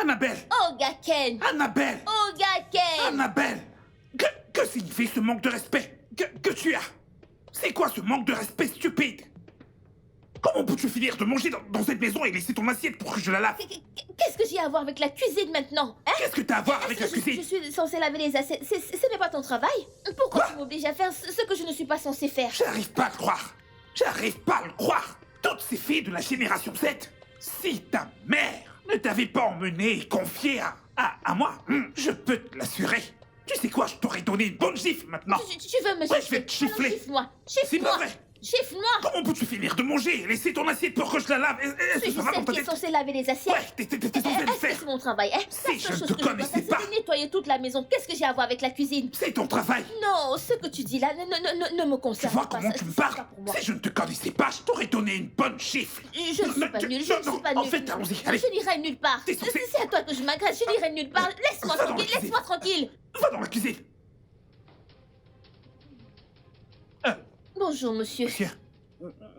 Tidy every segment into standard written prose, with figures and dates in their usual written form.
Annabelle! Olga Ken! Annabelle! Olga Ken! Annabelle! Que signifie ce manque de respect que tu as? C'est quoi ce manque de respect stupide? Comment peux-tu finir de manger dans cette maison et laisser ton assiette pour que je la lave? Qu'est-ce que j'ai à voir avec la cuisine maintenant, hein? Qu'est-ce que t'as à voir avec la cuisine? Je suis censée laver les assiettes. Ce n'est pas ton travail? Pourquoi tu m'obliges à faire ce que je ne suis pas censée faire? J'arrive pas à le croire. J'arrive pas à le croire. Toutes ces filles de la génération Z, si ta mère ne t'avait pas emmené et confié à moi, je peux te l'assurer. Tu sais quoi, je t'aurais donné une bonne gifle maintenant. Tu veux me gifler? Ouais, je vais te gifler. Alors, gifle-moi. C'est pas vrai. Gifle-moi. Comment peux-tu finir de manger et laisser ton assiette pour que je la lave? Je suis celle qui est censée laver les assiettes. Ouais, t'es censée le faire. C'est mon travail, hein? Si La je seule ne chose te que je dois connaissais faire, pas. c'est de nettoyer toute la maison. Qu'est-ce que j'ai à voir avec la cuisine? C'est ton travail. Non, ce que tu dis là ne me Tu concerne vois pas. comment Ça, tu me c'est pas parles? pour moi. Si je ne te connaissais pas, je t'aurais donné une bonne gifle. Je ne suis pas nulle, je ne suis pas nulle. En fait, allons-y, allez. Je n'irai nulle part. T'es censé- C'est à toi que je m'agresse, je n'irai nulle part. Laisse-moi Va dans la tranquille, cuisine. laisse-moi tranquille. Va dans la cuisine. Bonjour, monsieur. Monsieur.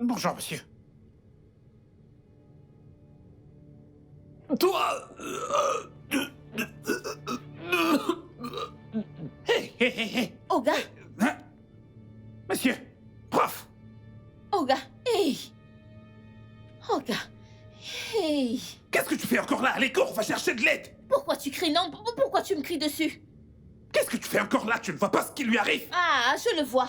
Bonjour, monsieur. Toi. Hé, hé, hé, hé. Olga, Hein? Monsieur. Prof. Olga, hey. Olga, hey. Qu'est-ce que tu fais encore là? Allez, cours, on va chercher de l'aide. Pourquoi tu cries non? Pourquoi tu me cries dessus? Qu'est-ce que tu fais encore là? Tu ne vois pas ce qui lui arrive? Ah, je le vois.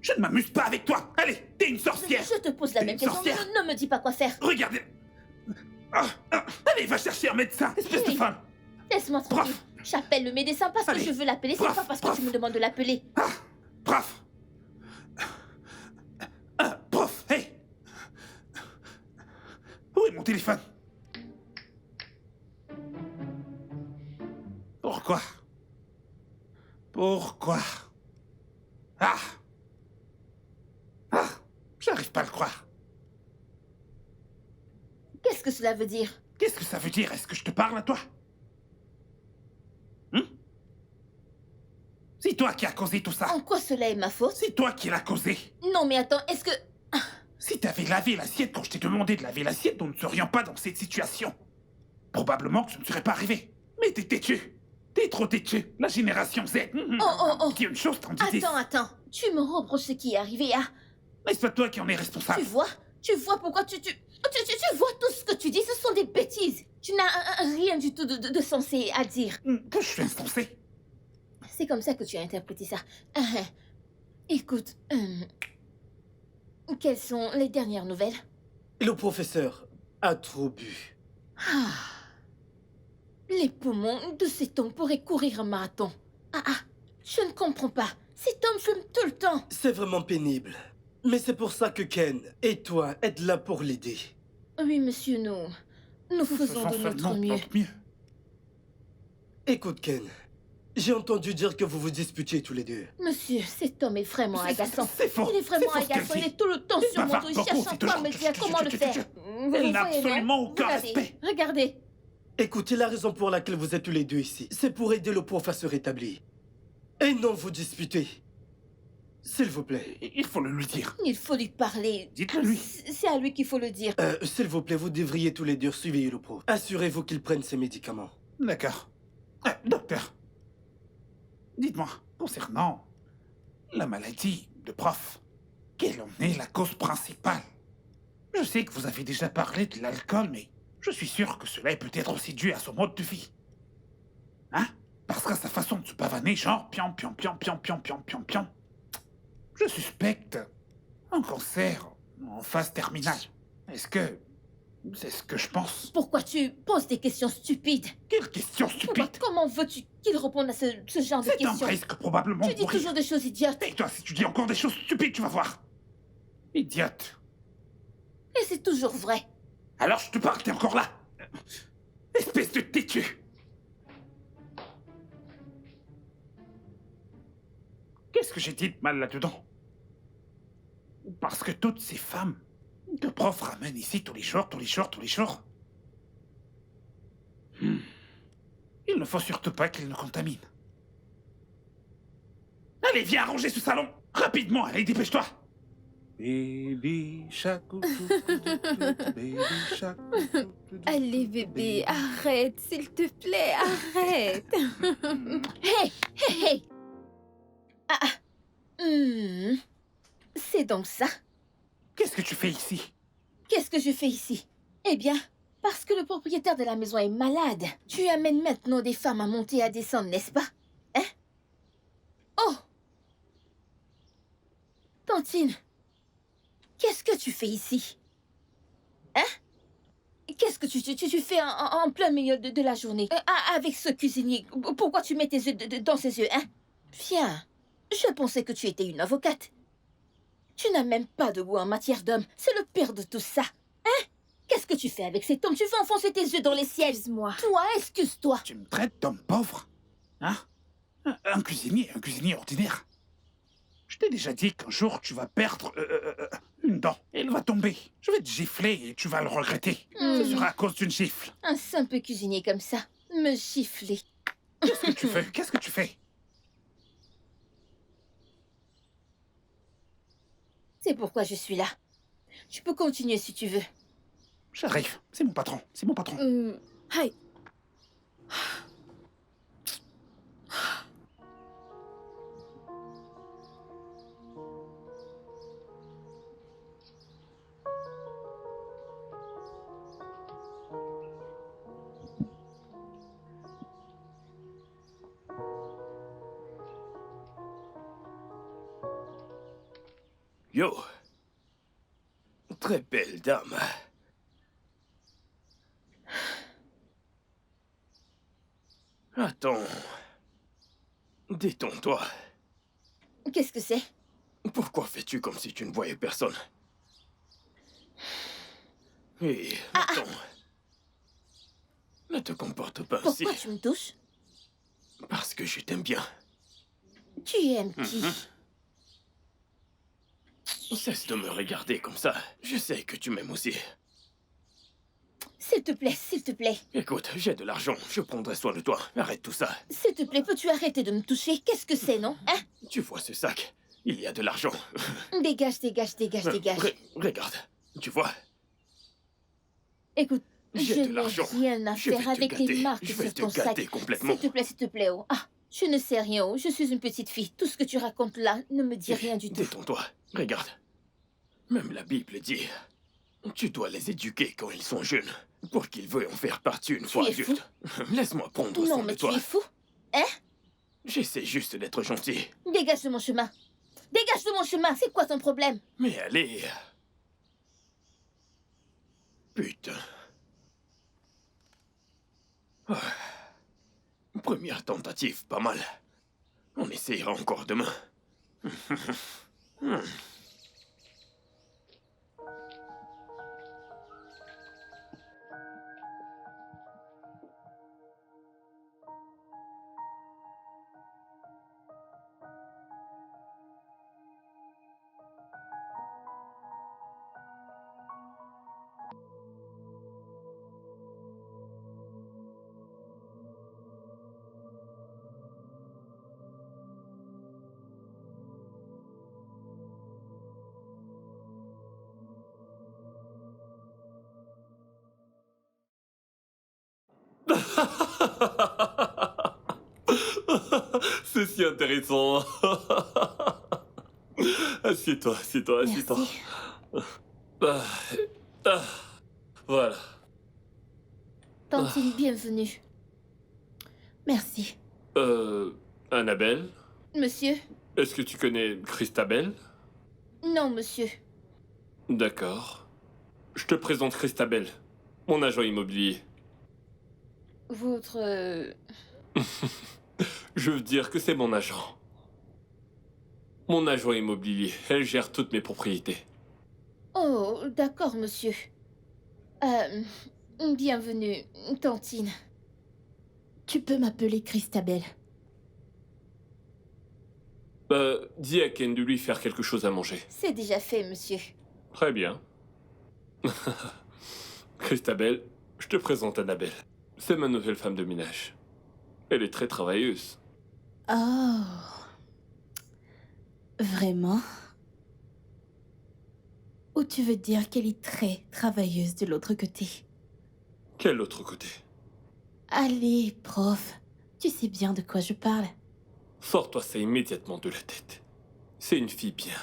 Je ne m'amuse pas avec toi. Allez, t'es une sorcière. Je te pose la T'es même une question. sorcière. Ne me dis pas quoi faire. Regardez. Allez, va chercher un médecin, espèce de Hey. femme. Laisse-moi tranquille. Prof. J'appelle le médecin parce que Allez. je veux l'appeler. C'est Prof, pas parce que prof. tu me demandes de l'appeler. Prof. Prof, hey. Où est mon téléphone? Pourquoi? Ah. J'arrive pas à le croire. Qu'est-ce que cela veut dire? Qu'est-ce que ça veut dire? Est-ce que je te parle à toi? C'est toi qui as causé tout ça. En quoi cela est ma faute? C'est toi qui l'as causé. Non, mais attends, est-ce que... Si t'avais lavé l'assiette quand je t'ai demandé de laver l'assiette, nous ne serions pas dans cette situation. Probablement que ce ne serait pas arrivé. Mais t'es têtu. T'es trop têtu. La génération Z. Oh. Dis une chose, t'en dis 10. Attends. Tu me reproches ce qui est arrivé, hein? N'est-ce pas toi qui en es responsable? Tu vois pourquoi tu vois tout ce que tu dis, ce sont des bêtises. Tu n'as rien du tout de sensé à dire. Que je suis insensé. C'est comme ça que tu as interprété ça. Écoute, quelles sont les dernières nouvelles? Le professeur a trop bu. Les poumons de cet homme pourraient courir un marathon. Je ne comprends pas. Cet homme fume tout le temps. C'est vraiment pénible. Mais c'est pour ça que Ken et toi êtes là pour l'aider. Oui, monsieur, nous faisons de notre mieux. Écoute, Ken. J'ai entendu dire que vous vous disputiez tous les deux. Monsieur, cet homme est vraiment agaçant. C'est faux. Il est vraiment C'est faux ce qu'elle agaçant. dit. Il est tout le temps sur mon bavarde dos. Il beaucoup, cherche c'est encore à me toujours- dire comment le faire. Vous Elle n'a voyez, non? absolument aucun Regardez, respect. Regardez. Écoutez la raison pour laquelle vous êtes tous les deux ici. C'est pour aider le prof à se rétablir. Et non vous disputer. S'il vous plaît. Il faut le lui dire. Il faut lui parler. Dites-le lui. C'est à lui qu'il faut le dire. S'il vous plaît, vous devriez tous les deux surveiller le prof. Assurez-vous qu'il prenne ses médicaments. D'accord. Docteur. Dites-moi, concernant la maladie de prof, quelle en est la cause principale? Je sais que vous avez déjà parlé de l'alcool, mais je suis sûr que cela est peut-être aussi dû à son mode de vie. Hein? Parce qu'à sa façon de se pavaner, genre pion, je suspecte un cancer en phase terminale. Est-ce que... c'est ce que je pense? Pourquoi tu poses des questions stupides? Quelle question stupide! Comment veux-tu qu'il réponde à ce genre de C'est un questions? risque probablement Tu dis mourir. toujours des choses idiotes. Et toi, si tu dis encore des choses stupides, tu vas voir. Idiote. Et c'est toujours vrai. Alors je te parle, t'es encore là. Espèce de têtu. Qu'est-ce que j'ai dit de mal là-dedans? Parce que toutes ces femmes que prof ramène ici tous les jours. Il ne faut surtout pas qu'ils nous contaminent. Allez, viens arranger ce salon. Rapidement, allez, dépêche-toi. Baby shark, baby shark. Allez, bébé, arrête, s'il te plaît, arrête. Hey, hey, hey. Ah, c'est donc ça. Qu'est-ce que tu fais ici? Qu'est-ce que je fais ici? Eh bien, parce que le propriétaire de la maison est malade. Tu amènes maintenant des femmes à monter et à descendre, n'est-ce pas? Hein? Oh! Tantine, qu'est-ce que tu fais ici? Hein? Qu'est-ce que tu fais en plein milieu de la journée? Avec ce cuisinier, pourquoi tu mets tes yeux dans ses yeux, hein? Viens, je pensais que tu étais une avocate. Tu n'as même pas de goût en matière d'homme. C'est le pire de tout ça. Hein? Qu'est-ce que tu fais avec cet homme? Tu veux enfoncer tes yeux dans les ciels? Excuse-moi. Toi, excuse-toi. Tu me traites d'homme pauvre? Hein? Un cuisinier ordinaire. Je t'ai déjà dit qu'un jour tu vas perdre une dent. Elle va tomber. Je vais te gifler et tu vas le regretter. Ce sera à cause d'une gifle. Un simple cuisinier comme ça, me gifler. Qu'est-ce que tu fais? Qu'est-ce que tu fais? C'est pourquoi je suis là. Tu peux continuer si tu veux. J'arrive. C'est mon patron. C'est mon patron. Hi. Yo. Très belle dame. Attends. Détends-toi. Qu'est-ce que c'est? Pourquoi fais-tu comme si tu ne voyais personne? Hé, attends. Ne te comporte pas ainsi. Pourquoi tu me touches? Parce que je t'aime bien. Tu aimes qui? Cesse de me regarder comme ça. Je sais que tu m'aimes aussi. S'il te plaît, s'il te plaît. Écoute, j'ai de l'argent. Je prendrai soin de toi. Arrête tout ça. S'il te plaît, peux-tu arrêter de me toucher? Qu'est-ce que c'est, non? Hein? Tu vois ce sac? Il y a de l'argent. Dégage, dégage, dégage, dégage. Regarde. Tu vois? Écoute, J'ai je de n'ai l'argent. rien à Je vais faire te avec les gâter. marques Je vais sur te ton sac. gâter complètement. S'il te plaît, oh. Ah, je ne sais rien, oh. Je suis une petite fille. Tout ce que tu racontes là ne me dit rien du tout. Détends-toi. Regarde. Même la Bible dit... Tu dois les éduquer quand ils sont jeunes, pour qu'ils veuillent en faire partie une fois es fou. adultes. Laisse-moi prendre Non, soin mais de tu toi. es fou. Hein? J'essaie juste d'être gentil. Dégage de mon chemin. Dégage de mon chemin. C'est quoi ton problème? Mais allez... Putain. Ah. Première tentative, pas mal. On essayera encore demain. C'est si intéressant. Assieds-toi, assieds-toi, assieds-toi. Merci. Voilà. Tantine, bienvenue. Merci. Annabelle, Monsieur? est-ce que tu connais Christabel? Non, monsieur. D'accord. Je te présente Christabel, mon agent immobilier. Votre... Je veux dire que c'est mon agent. Mon agent immobilier, elle gère toutes mes propriétés. Oh, d'accord, monsieur. Bienvenue, Tantine. Tu peux m'appeler Christabel. Dis à Ken de lui faire quelque chose à manger. C'est déjà fait, monsieur. Très bien. Christabel, je te présente Annabelle. C'est ma nouvelle femme de ménage. Elle est très travailleuse. Oh. Vraiment? Ou tu veux dire qu'elle est très travailleuse de l'autre côté? Quel autre côté? Allez, prof, tu sais bien de quoi je parle. Sors-toi ça immédiatement de la tête. C'est une fille bien.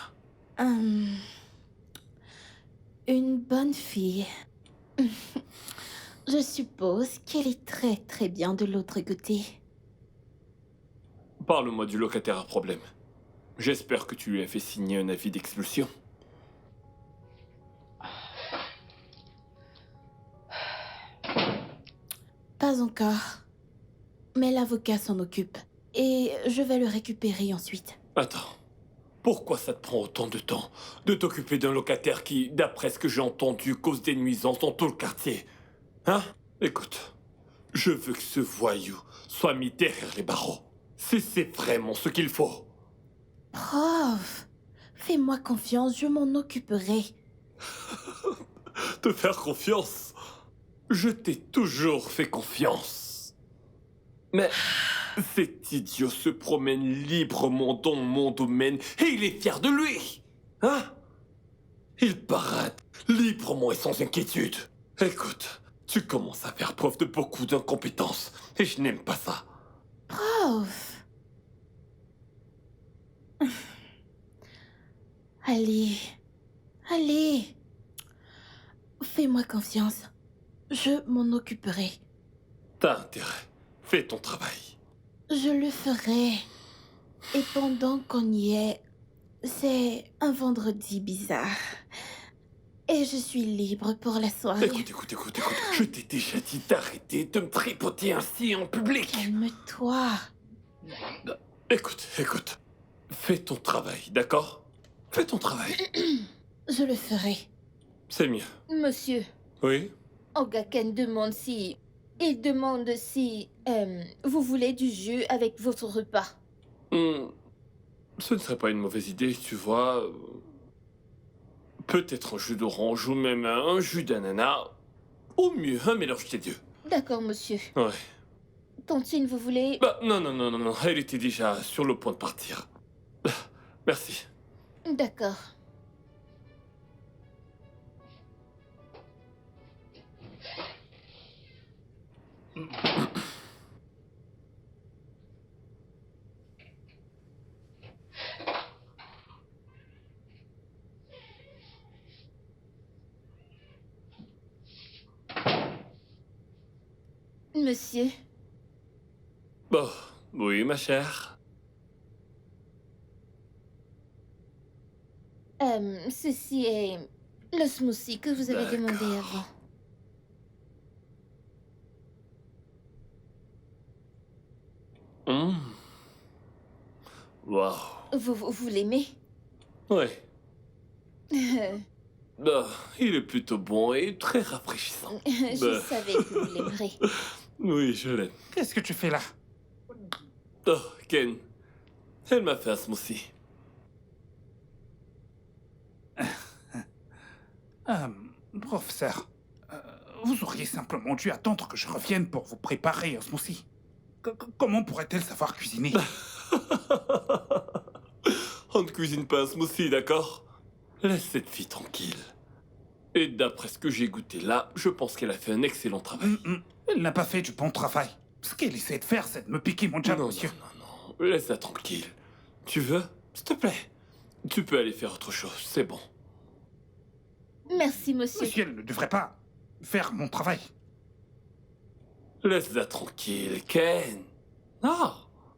Une bonne fille. Je suppose qu'elle est très très bien de l'autre côté. Parle-moi du locataire à problème. J'espère que tu lui as fait signer un avis d'expulsion. Pas encore. Mais l'avocat s'en occupe. Et je vais le récupérer ensuite. Attends. Pourquoi ça te prend autant de temps de t'occuper d'un locataire qui, d'après ce que j'ai entendu, cause des nuisances dans tout le quartier? Hein? Écoute, je veux que ce voyou soit mis derrière les barreaux. Si c'est vraiment ce qu'il faut. Prof, fais-moi confiance, je m'en occuperai. Te faire confiance? Je t'ai toujours fait confiance. Mais cet idiot se promène librement dans mon domaine et il est fier de lui. Hein? Il parade librement et sans inquiétude. Écoute, tu commences à faire preuve de beaucoup d'incompétence et je n'aime pas ça. Prof. Allez, allez. Fais-moi confiance. Je m'en occuperai. T'as intérêt. Fais ton travail. Je le ferai. Et pendant qu'on y est, c'est un vendredi bizarre. Et je suis libre pour la soirée. Écoute. Je t'ai déjà dit d'arrêter de me tripoter ainsi en public. Calme-toi. Écoute. Fais ton travail, d'accord? Fais ton travail. Je le ferai. C'est mieux. Monsieur, Oui? Ogaken demande si... Il demande si... vous voulez du jus avec votre repas. Ce ne serait pas une mauvaise idée, tu vois. Peut-être un jus d'orange ou même un jus d'ananas. Ou mieux, un mélange des deux. D'accord, monsieur. Ouais. Tantine, vous voulez... Bah, non. Elle était déjà sur le point de partir. Merci. D'accord. Monsieur, Bon, oui, ma chère. ceci est le smoothie que vous avez demandé D'accord. avant. Waouh. Vous l'aimez? Ouais. Il est plutôt bon et très rafraîchissant. Je savais que vous l'aimerez. Oui, je l'aime. Qu'est-ce que tu fais là? Oh, Ken. Elle m'a fait un smoothie. Professeur, vous auriez simplement dû attendre que je revienne pour vous préparer un smoothie. Comment pourrait-elle savoir cuisiner? On ne cuisine pas un smoothie, d'accord? Laisse cette fille tranquille. Et d'après ce que j'ai goûté là, je pense qu'elle a fait un excellent travail. Elle n'a pas fait du bon travail. Ce qu'elle essaie de faire, c'est de me piquer mon job, monsieur. Non. Laisse-la tranquille. Tu veux? S'il te plaît. Tu peux aller faire autre chose, c'est bon. Merci, monsieur. Monsieur, elle ne devrait pas faire mon travail. Laisse-la tranquille, Ken. Non.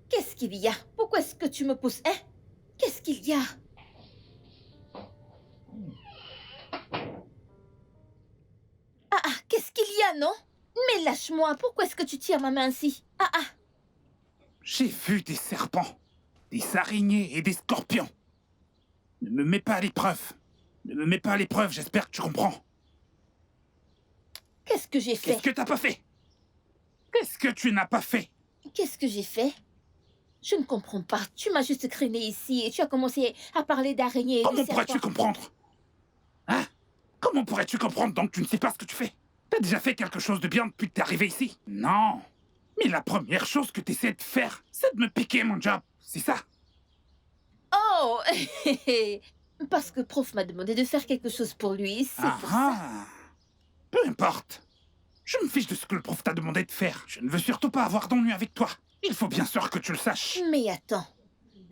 Qu'est-ce qu'il y a? Pourquoi est-ce que tu me pousses, hein? Qu'est-ce qu'il y a? Qu'est-ce qu'il y a, non? Mais lâche-moi, pourquoi est-ce que tu tires ma main ainsi? J'ai vu des serpents, des araignées et des scorpions. Ne me mets pas à l'épreuve. Ne me mets pas à l'épreuve, j'espère que tu comprends. Qu'est-ce que j'ai fait? Qu'est-ce que t'as pas fait? Qu'est-ce que tu n'as pas fait? Qu'est-ce que j'ai fait? Je ne comprends pas. Tu m'as juste traîné ici et tu as commencé à parler d'araignées et de Comment serpents. pourrais-tu comprendre? Hein? Comment pourrais-tu comprendre donc que tu ne sais pas ce que tu fais? T'as déjà fait quelque chose de bien depuis que t'es arrivé ici? Non. Mais la première chose que t'essaies de faire, c'est de me piquer mon job. C'est ça? Oh! Parce que prof m'a demandé de faire quelque chose pour lui, c'est pour ça. Ah. Peu importe. Je me fiche de ce que le prof t'a demandé de faire. Je ne veux surtout pas avoir d'ennui avec toi. Il faut bien sûr que tu le saches. Mais attends,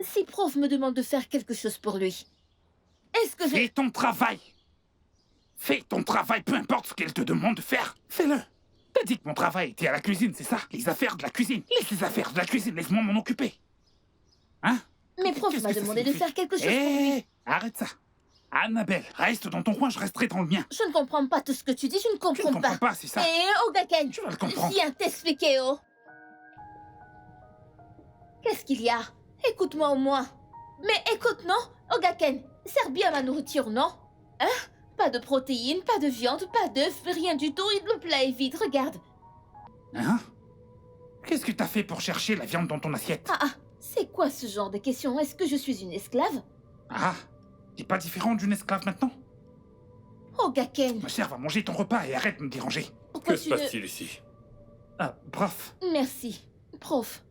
si prof me demande de faire quelque chose pour lui, est-ce que Fais ton travail. Fais ton travail, peu importe ce qu'elle te demande de faire. Fais-le. T'as dit que mon travail était à la cuisine, c'est ça? Les affaires de la cuisine. Laisse les affaires de la cuisine, laisse-moi m'en occuper. Hein? Mais prof Qu'est-ce m'a que ça demandé de signifie? faire quelque chose pour lui. Hé, arrête ça. Annabelle, reste dans ton coin, je resterai dans le mien. Je ne comprends pas tout ce que tu dis, je ne Tu comprends ne comprends pas, c'est ça? Ogaken, Tu vas le comprendre. viens t'expliquer, oh. Qu'est-ce qu'il y a? Écoute-moi au moins. Mais écoute, non? Ogaken, sers bien ma nourriture, non? Hein? Pas de protéines, pas de viande, pas d'œufs, rien du tout, et le plat est vide, regarde. Hein? Qu'est-ce que t'as fait pour chercher la viande dans ton assiette? Ah, c'est quoi ce genre de question? Est-ce que je suis une esclave? Ah, t'es pas différent d'une esclave maintenant? Ogaken, Me serve à manger ton repas et arrête de me déranger. pourquoi Que se tu ne... passe-t-il ici? Ah, prof. Merci, prof.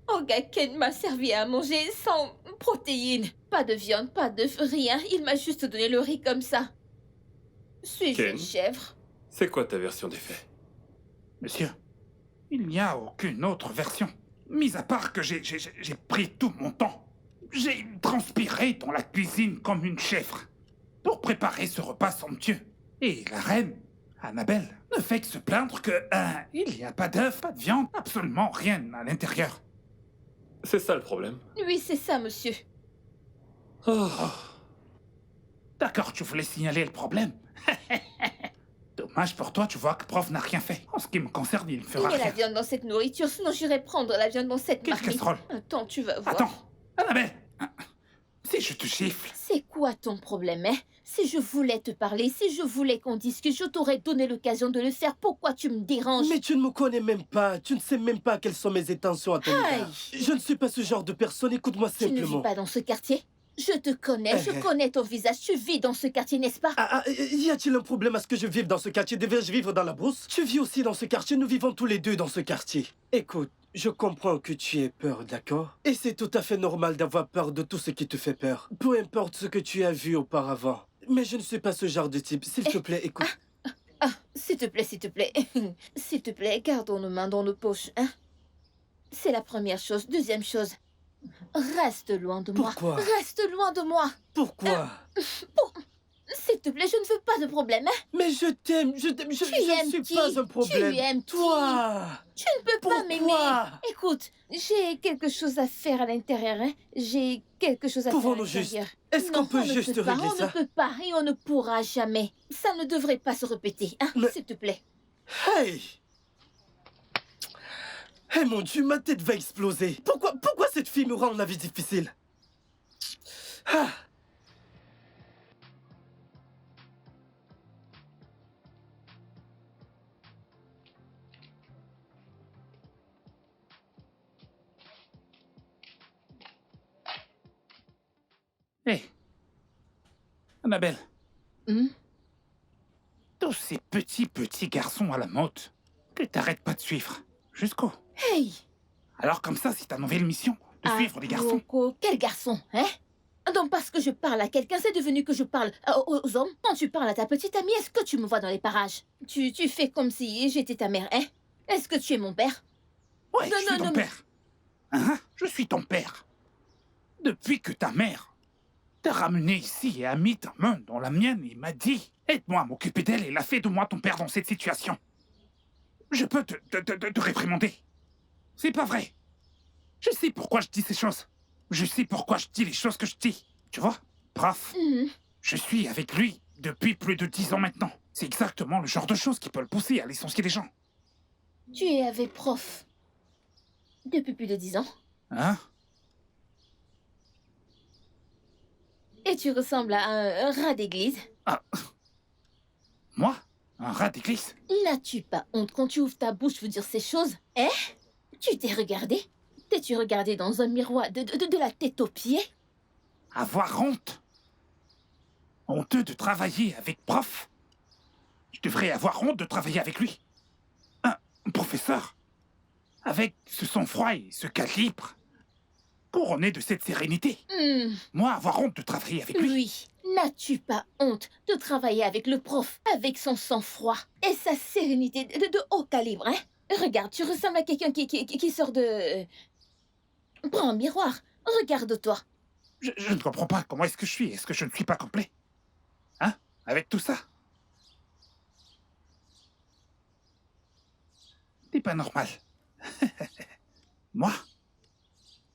Ogaken m'a servi à manger sans protéines. Pas de viande, pas d'œufs, rien. Il m'a juste donné le riz comme ça. Suis-je Ken? une chèvre? C'est quoi ta version des faits? Monsieur, il n'y a aucune autre version. Mis à part que j'ai pris tout mon temps. J'ai transpiré dans la cuisine comme une chèvre pour préparer ce repas somptueux. Et la reine, Annabelle, ne fait que se plaindre que il n'y a pas d'œufs, pas de viande, absolument rien à l'intérieur. C'est ça le problème. Oui, c'est ça, monsieur. Oh. D'accord, tu voulais signaler le problème. Dommage pour toi, tu vois que prof n'a rien fait. En ce qui me concerne, il ne Il fera y a la rien. viande dans cette nourriture, sinon j'irai prendre la viande dans cette Quelle marmite. casserole? Attends, tu vas voir. Attends, Annabelle, si je te gifle, C'est quoi ton problème, hein? Si je voulais te parler, si je voulais qu'on discute, je t'aurais donné l'occasion de le faire. Pourquoi tu me déranges? Mais tu ne me connais même pas. Tu ne sais même pas quelles sont mes intentions à ton égard. Aïe. Je ne suis pas ce genre de personne. Écoute-moi Tu ne vis simplement. pas dans ce quartier? Je te connais, je Eh. connais ton visage. Tu vis dans ce quartier, n'est-ce pas? Y a-t-il un problème à ce que je vive dans ce quartier? Devais-je vivre dans la brousse? Tu vis aussi dans ce quartier. Nous vivons tous les deux dans ce quartier. Écoute, je comprends que tu aies peur, d'accord? Et c'est tout à fait normal d'avoir peur de tout ce qui te fait peur. Peu importe ce que tu as vu auparavant. Mais je ne suis pas ce genre de type. S'il te plaît, écoute. Ah, s'il te plaît, s'il te plaît. S'il te plaît, gardons nos mains dans nos poches, hein? C'est la première chose. Deuxième chose, reste loin de moi. Pourquoi? Reste loin de moi. Pourquoi? S'il te plaît, je ne veux pas de problème, hein? Mais je t'aime, je t'aime, je aimes ne suis qui? pas un problème. Tu aimes qui? Toi. Tu ne peux pas m'aimer. Pourquoi? Écoute, j'ai quelque chose à faire à l'intérieur, hein? J'ai quelque chose à faire à Pouvons-nous juste... l'intérieur. Est-ce qu'on Non, peut on ne juste peut pas, régler on ça? ne peut pas et on ne pourra jamais. Ça ne devrait pas se répéter, hein? Mais- S'il te plaît. Hey! Hey mon Dieu, ma tête va exploser. Pourquoi cette fille me rend la vie difficile? Ah! hé, Annabelle, Hmm? tous ces petits garçons à la mode que t'arrêtes pas de suivre. Jusqu'où? Hey! Alors comme ça, c'est ta nouvelle mission, de suivre des garçons. Rocco, quel garçon, hein? Donc parce que je parle à quelqu'un, c'est devenu que je parle aux hommes. Quand tu parles à ta petite amie, est-ce que tu me vois dans les parages? Tu fais comme si j'étais ta mère, hein? Est-ce que tu es mon père? Ouais, Non, je suis non, ton non, père. Hein? Je suis ton père. Depuis que ta mère t'a ramené ici et a mis ta main dans la mienne et m'a dit « Aide-moi à m'occuper d'elle et la fais de moi ton père dans cette situation. » Je peux te réprimander. C'est pas vrai. Je sais pourquoi je dis ces choses. Je sais pourquoi je dis les choses que je dis. Tu vois, prof, Mhm. je suis avec lui depuis plus de 10 ans maintenant. C'est exactement le genre de choses qui peut le pousser à licencier les gens. Tu es avec prof depuis plus de 10 ans. Hein? Et tu ressembles à un rat d'église. Moi? Un rat d'église? N'as-tu pas honte quand tu ouvres ta bouche pour dire ces choses? Hein? Tu t'es regardé? T'es-tu regardé dans un miroir de la tête aux pieds? Avoir honte? Honteux de travailler avec prof? Je devrais avoir honte de travailler avec lui. Un professeur? Avec ce sang-froid et ce calibre? couronné de cette sérénité. Hmm, Moi, avoir honte de travailler avec lui. oui. N'as-tu pas honte de travailler avec le prof, avec son sang-froid et sa sérénité de haut calibre, hein? Regarde, tu ressembles à quelqu'un qui sort de... Prends un miroir, regarde-toi. Je ne comprends pas. Comment est-ce que je suis? Est-ce que je ne suis pas complet? Hein? Avec tout ça? C'est pas normal. Moi,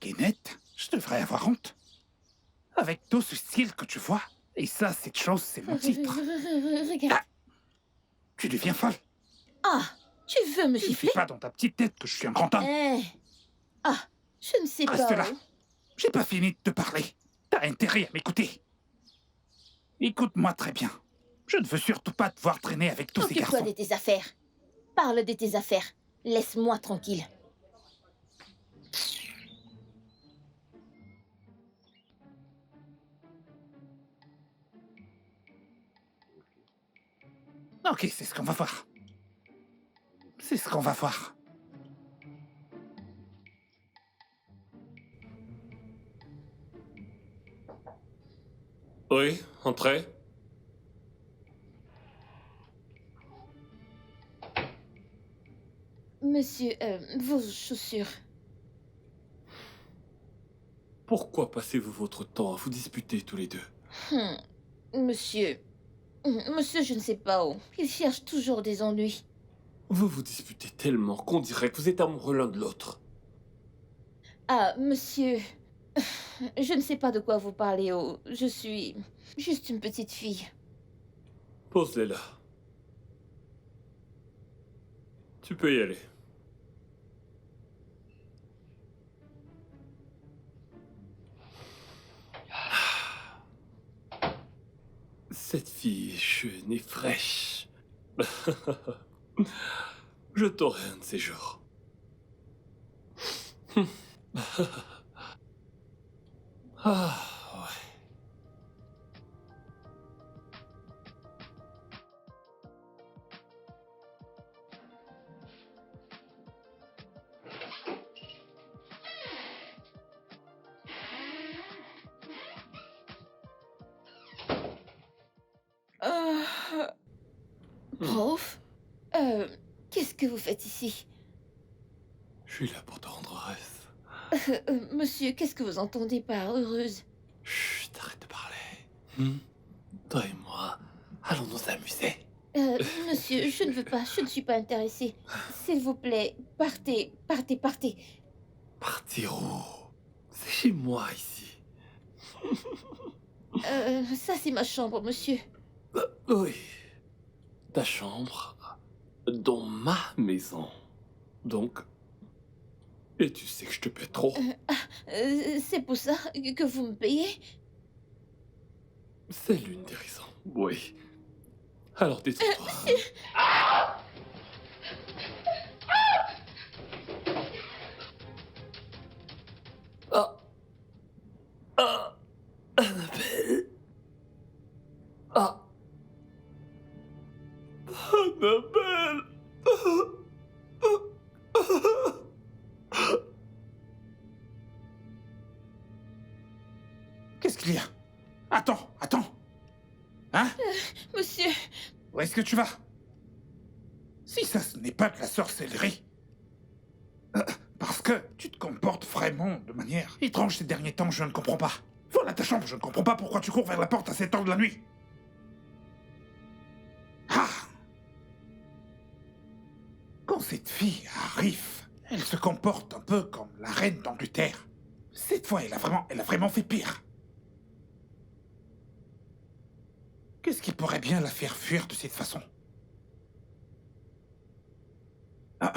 Kenneth, je devrais avoir honte. Avec tout ce style que tu vois. Et ça, cette chose, c'est mon titre. Regarde. Tu deviens folle. Ah, tu veux me Tu ne gifler? sais pas dans ta petite tête que je suis un grand homme. Ah, je ne sais Reste pas. là. J'ai pas fini de te parler. T'as intérêt à m'écouter. Écoute-moi très bien. Je ne veux surtout pas te voir traîner avec tous ces Occupe-toi garçons. de tes affaires. Parle de tes affaires. Laisse-moi tranquille. Ok, c'est ce qu'on va voir. C'est ce qu'on va voir. Oui, entrez. Monsieur, vos chaussures. Pourquoi passez-vous votre temps à vous disputer tous les deux? Hmm, Monsieur. Monsieur, je ne sais pas où. Il cherche toujours des ennuis. Vous vous disputez tellement qu'on dirait que vous êtes amoureux l'un de l'autre. Ah, monsieur. Je ne sais pas de quoi vous parlez. Oh. Je suis juste une petite fille. Pose-les là. Tu peux y aller. Cette fille est jeune et fraîche. Je t'aurai un de ces jours. Ah, ouais. Euh, Prof? Qu'est-ce que vous faites ici? Je suis là pour te rendre heureuse. Monsieur, qu'est-ce que vous entendez par heureuse? Chut, arrête de parler. Toi et moi, allons nous amuser. Monsieur, je ne veux pas, je ne suis pas intéressée. S'il vous plaît, partez, partez, partez. Partir où? C'est chez moi ici. Ça c'est ma chambre, monsieur. Oui. Ta chambre dans ma maison. Donc. Et tu sais que je te paie trop. C'est pour ça que vous me payez? C'est l'une des raisons. Oui. Alors détends-toi. Ah. Ah. Annabelle. Ah. Annabelle. Qu'est-ce qu'il y a? Attends, attends. Hein? Monsieur, Où est-ce que tu vas? Si ça, ce n'est pas de la sorcellerie. Parce que tu te comportes vraiment de manière étrange ces derniers temps, je ne comprends pas. Voilà ta chambre, je ne comprends pas pourquoi tu cours vers la porte à cette heure de la nuit. Ah! Quand cette fille arrive, elle se comporte un peu comme la reine d'Angleterre. Cette fois, elle a vraiment fait pire. Qu'est-ce qui pourrait bien la faire fuir de cette façon? Ah.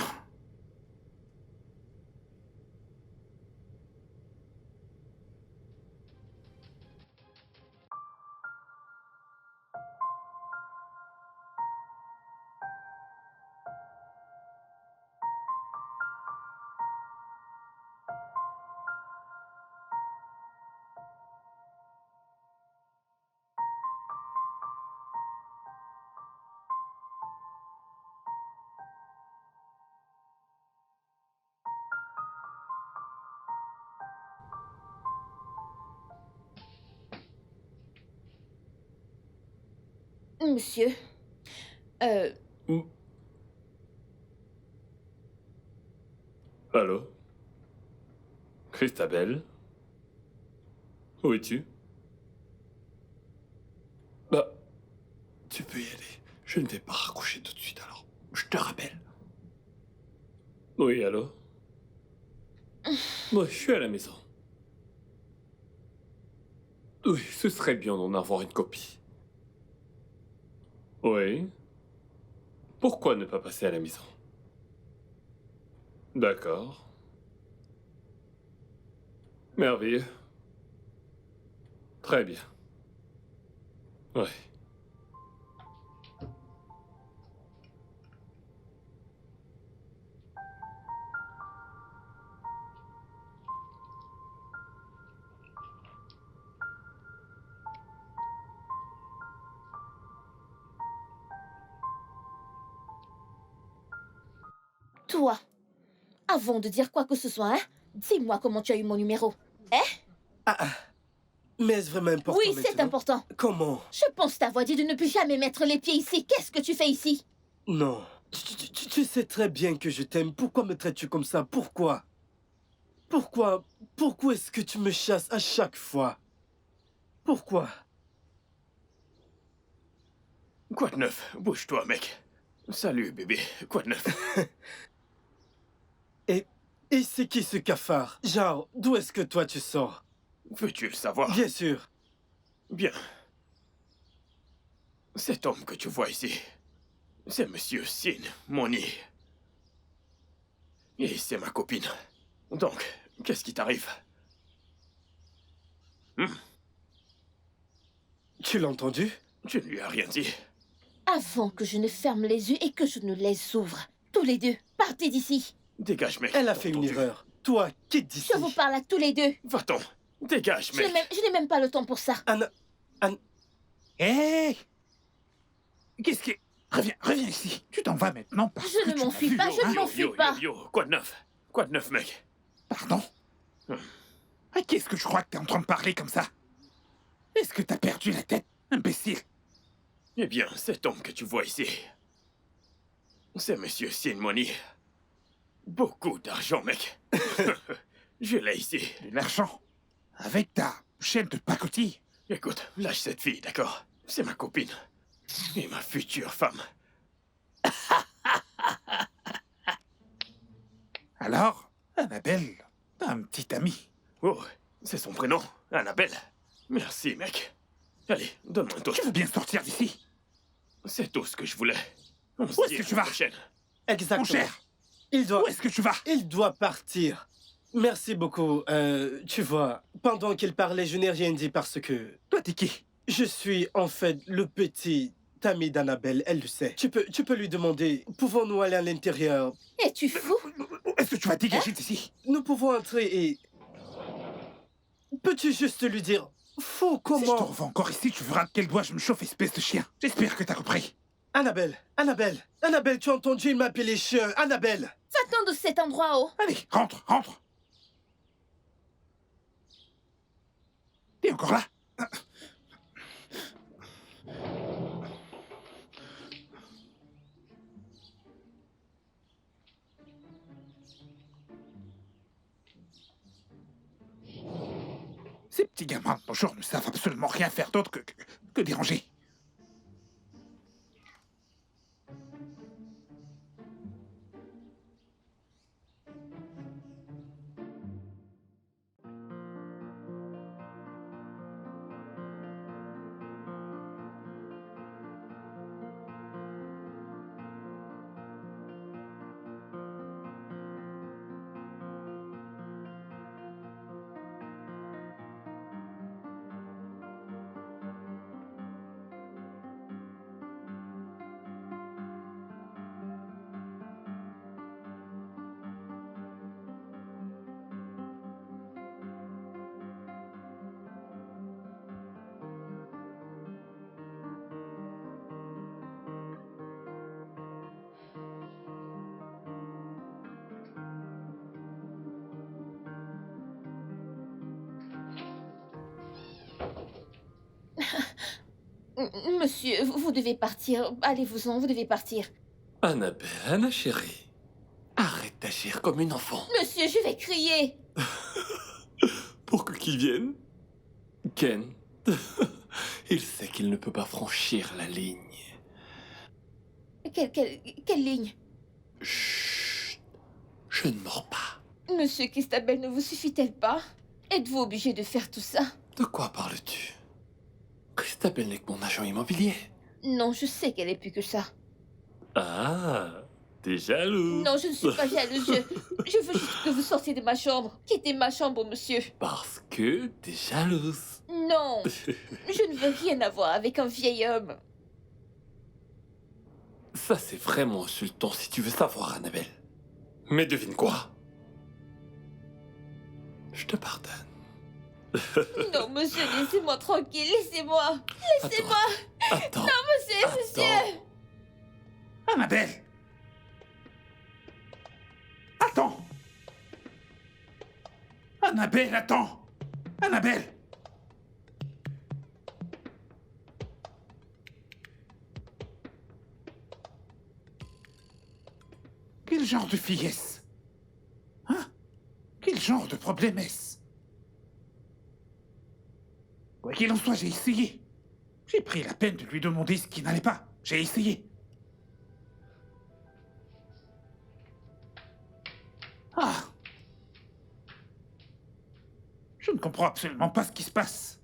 Monsieur, euh, Hmm. Allô? Christabelle? Où es-tu? Bah, tu peux y aller. Je ne vais pas raccrocher tout de suite alors. Je te rappelle. Oui, allô? Oui, je suis à la maison. Oui, ce serait bien d'en avoir une copie. Oui. Pourquoi ne pas passer à la maison? D'accord. Merveilleux. Très bien. Ouais. toi, avant de dire quoi que ce soit, hein, dis-moi comment tu as eu mon numéro. Mais est-ce vraiment important Oui, c'est maintenant? important. Comment? Je pense t'avoir dit de ne plus jamais mettre les pieds ici. Qu'est-ce que tu fais ici? Non. Tu sais très bien que je t'aime. Pourquoi me traites-tu comme ça? Pourquoi? Pourquoi est-ce que tu me chasses à chaque fois? Pourquoi? Quoi de neuf? Bouge-toi, mec. Salut, bébé. Quoi de neuf? Et, et c'est qui ce cafard? Genre, d'où est-ce que toi tu sors? Veux-tu le savoir? Bien sûr. Bien. Cet homme que tu vois ici, c'est Monsieur Sin, Moni. Et c'est ma copine. Donc, qu'est-ce qui t'arrive? Tu l'as entendu? Tu ne lui as rien dit. Avant que je ne ferme les yeux et que je ne les ouvre. Tous les deux, partez d'ici. Dégage, mec. Elle a t'as fait une entendu? erreur. Toi, quitte d'ici. Je vous parle à tous les deux. Va-t'en. Dégage, mec. Je n'ai même pas le temps pour ça. Anna... Hé! Qu'est-ce qui... Reviens ici. Tu t'en vas maintenant parce Je que ne tu m'as m'enfuis vu, pas, hein? je ne m'enfuis pas. Yo. Quoi de neuf? Quoi de neuf, mec? Pardon? À qui est-ce que je crois que t'es en train de parler comme ça? Est-ce que t'as perdu la tête, imbécile? Eh bien, cet homme que tu vois ici, c'est Monsieur Sin Moni. Beaucoup d'argent, mec. Je l'ai ici. De l'argent? Avec ta chaîne de pacotille? Écoute, lâche cette fille, d'accord? C'est ma copine. Et ma future femme. Alors, Annabelle, t'as un petit ami. Oh, c'est son prénom, Annabelle. Merci, mec. Allez, donne-moi un Tu toast. veux bien sortir d'ici? C'est tout ce que je voulais. On se Où est-ce dit que à tu la vas? prochaine. Exactement. Mon cher, Il doit... où est-ce que tu vas? Il doit partir. Merci beaucoup. Tu vois, pendant qu'il parlait, je n'ai rien dit parce que Toi, t'es qui? je suis en fait le petit ami d'Annabelle, elle le sait. Tu peux lui demander, pouvons-nous aller à l'intérieur? Es-tu fou? Est-ce que tu vas dégager d'ici? Nous pouvons entrer et... Peux-tu juste lui dire, faux Si je te comment? revois encore ici, tu verras de quel doigt je me chauffe, espèce de chien. J'espère que t'as compris. Annabelle, tu as entendu, il m'appelait chien. Annabelle! Va-t'en de cet endroit, oh. Allez, rentre. T'es encore là? Ces petits gamins de nos jours ne savent absolument rien faire d'autre que déranger. Monsieur, vous devez partir. Allez-vous-en, vous devez partir. Annabelle, Anna chérie, arrête d'agir comme une enfant. Monsieur, je vais crier. Pour que qui vienne? Ken, il sait qu'il ne peut pas franchir la ligne. Quelle ligne? Chut, je ne mords pas. Monsieur, Christabel ne vous suffit-elle pas? Êtes-vous obligé de faire tout ça? De quoi parles-tu? Christabel n'est que mon agent immobilier. Non, je sais qu'elle est plus que ça. Ah, t'es jaloux. Non, je ne suis pas jalouse. Je veux juste que vous sortiez de ma chambre. Quittez ma chambre, monsieur. Parce que t'es jalouse. Non, je ne veux rien avoir avec un vieil homme. Ça, c'est vraiment insultant si tu veux savoir, Annabelle. Mais devine quoi? Je te pardonne. Non, monsieur, laissez-moi tranquille, laissez-moi. Laissez-moi. Attends. Monsieur. Annabelle! Attends! Annabelle, attends! Annabelle! Quel genre de fille est-ce? Hein? Quel genre de problème est-ce? Quoi qu'il en soit, j'ai essayé. J'ai pris la peine de lui demander ce qui n'allait pas. J'ai essayé. Ah! Je ne comprends absolument pas ce qui se passe.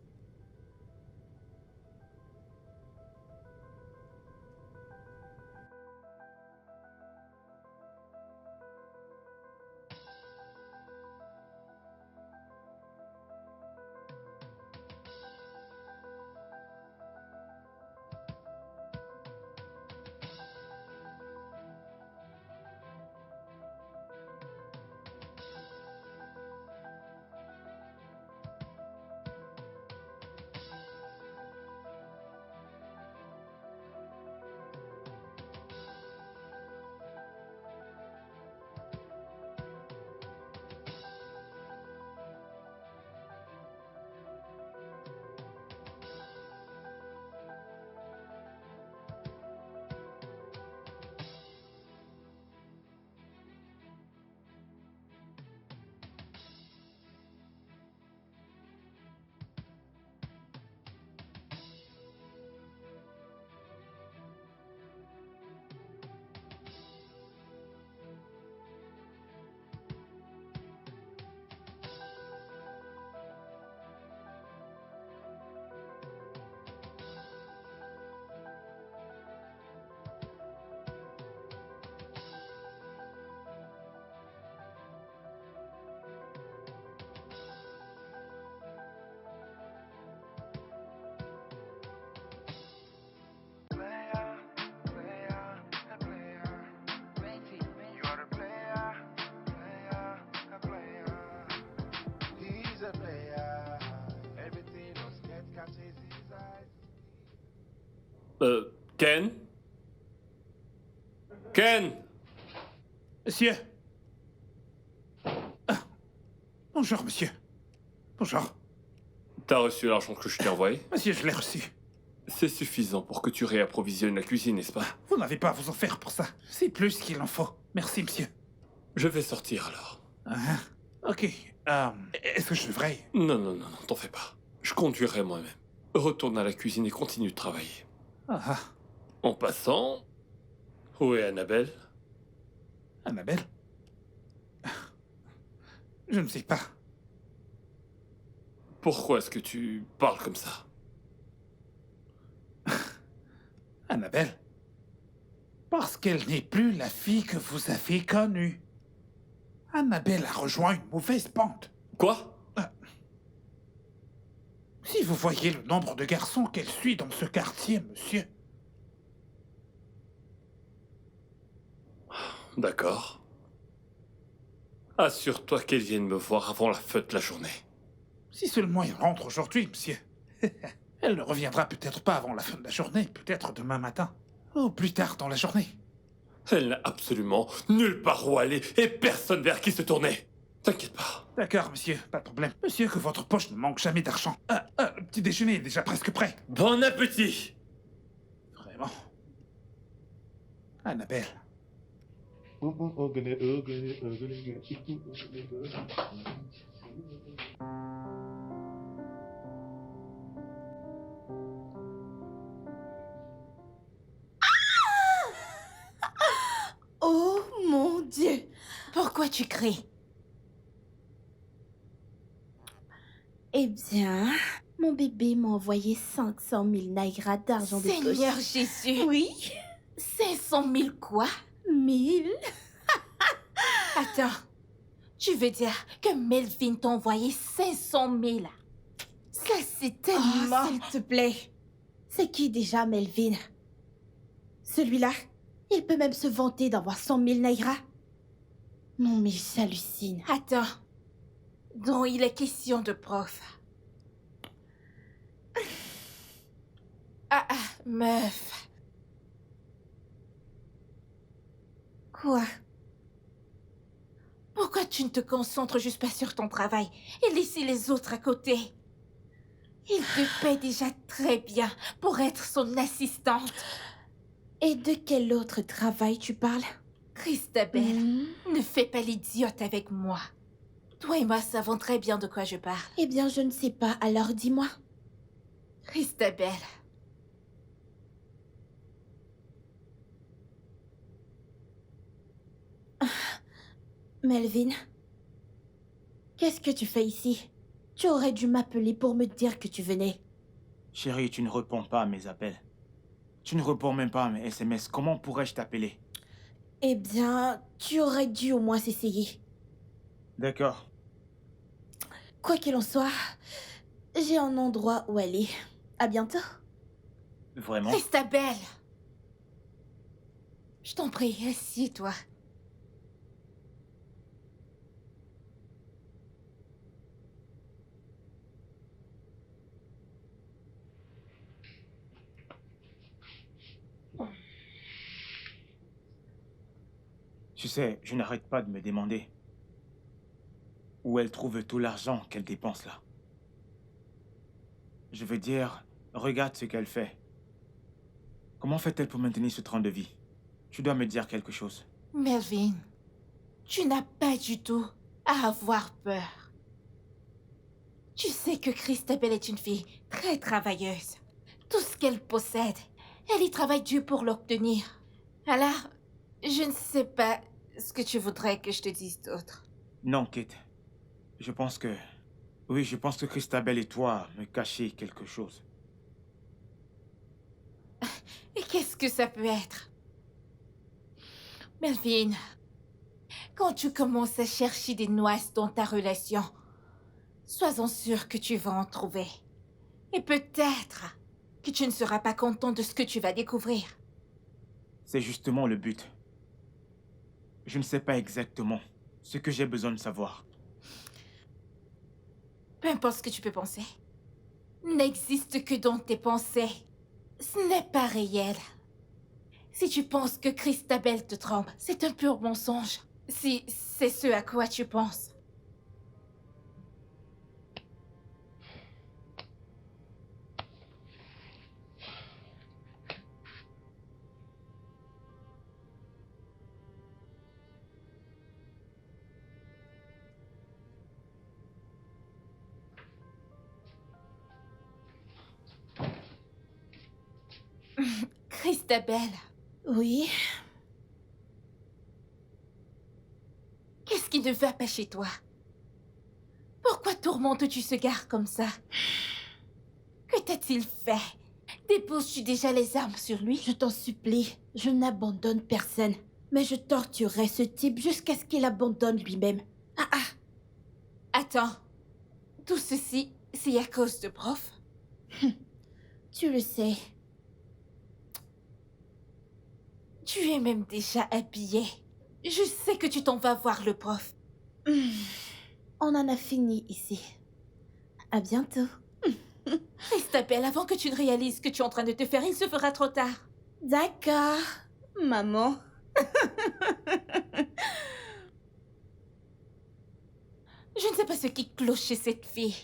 Ken? Ken? Monsieur. Ah. Bonjour, monsieur. Bonjour. T'as reçu l'argent que je t'ai envoyé? Monsieur, je l'ai reçu. C'est suffisant pour que tu réapprovisionnes la cuisine, n'est-ce pas? Vous n'avez pas à vous en faire pour ça. C'est plus qu'il en faut. Merci, monsieur. Je vais sortir alors. Ah, ok. Est-ce que je devrais... Non, t'en fais pas. Je conduirai moi-même. Retourne à la cuisine et continue de travailler. Ah, En passant, où est Annabelle? Annabelle? Je ne sais pas. Pourquoi est-ce que tu parles comme ça? Annabelle? Parce qu'elle n'est plus la fille que vous avez connue. Annabelle a rejoint une mauvaise bande. Quoi? Si vous voyez le nombre de garçons qu'elle suit dans ce quartier, monsieur... D'accord. Assure-toi qu'elle vienne me voir avant la fin de la journée. Si seulement elle rentre aujourd'hui, monsieur. Elle ne reviendra peut-être pas avant la fin de la journée, peut-être demain matin. Ou plus tard dans la journée. Elle n'a absolument nulle part où aller et personne vers qui se tourner. T'inquiète pas. D'accord, monsieur, pas de problème. Monsieur, que votre poche ne manque jamais d'argent. Le petit déjeuner est déjà presque prêt. Bon appétit! Vraiment. Annabelle. Oh mon Dieu! Pourquoi tu cries? Eh bien, mon bébé m'a envoyé 500 000 naira d'argent de poche. Seigneur Jésus! Oui, 500 000 quoi? 1000. Attends, tu veux dire que Melvin t'a envoyé 500 000? Ça, c'est tellement... Oh, s'il te plaît. C'est qui déjà, Melvin? Celui-là, il peut même se vanter d'avoir 100 000 naira. Non, mais j'hallucine. Attends, dont il est question de prof. Ah, meuf. Quoi? Pourquoi tu ne te concentres juste pas sur ton travail et laisser les autres à côté? Il te paie déjà très bien pour être son assistante. Et de quel autre travail tu parles? Christabelle, ne fais pas l'idiote avec moi. Toi et moi savons très bien de quoi je parle. Eh bien, je ne sais pas, alors dis-moi. Christabelle. Melvin, qu'est-ce que tu fais ici? Tu aurais dû m'appeler pour me dire que tu venais. Chérie, tu ne réponds pas à mes appels. Tu ne réponds même pas à mes SMS. Comment pourrais-je t'appeler? Eh bien, tu aurais dû au moins s'essayer. D'accord. Quoi qu'il en soit, j'ai un endroit où aller. À bientôt. Vraiment? Christabelle. Je t'en prie, assieds-toi. Tu sais, je n'arrête pas de me demander où elle trouve tout l'argent qu'elle dépense là. Je veux dire, regarde ce qu'elle fait. Comment fait-elle pour maintenir ce train de vie? Tu dois me dire quelque chose. Melvin, tu n'as pas du tout à avoir peur. Tu sais que Christabelle est une fille très travailleuse. Tout ce qu'elle possède, elle y travaille dur pour l'obtenir. Alors, je ne sais pas ce que tu voudrais que je te dise d'autre. Non, Kate. Je pense que... Oui, je pense que Christabelle et toi me cachez quelque chose. Et qu'est-ce que ça peut être? Melvin, quand tu commences à chercher des noises dans ta relation, sois-en sûr que tu vas en trouver. Et peut-être que tu ne seras pas content de ce que tu vas découvrir. C'est justement le but. Je ne sais pas exactement ce que j'ai besoin de savoir. Peu importe ce que tu peux penser, n'existe que dans tes pensées. Ce n'est pas réel. Si tu penses que Christabelle te trompe, c'est un pur mensonge. Si c'est ce à quoi tu penses. Christabelle, Oui, qu'est-ce qui ne va pas chez toi? Pourquoi tourmentes-tu ce gars comme ça? Que t'a-t-il fait? Déposes-tu déjà les armes sur lui? je t'en supplie, je n'abandonne personne. Mais je torturerai ce type jusqu'à ce qu'il abandonne lui-même. Attends, tout ceci, c'est à cause de prof? Tu le sais. Tu es même déjà habillé. Je sais que tu t'en vas voir le prof. On en a fini ici. À bientôt. Christabelle, avant que tu ne réalises ce que tu es en train de te faire, il se fera trop tard. D'accord, maman. Je ne sais pas ce qui cloche chez cette fille.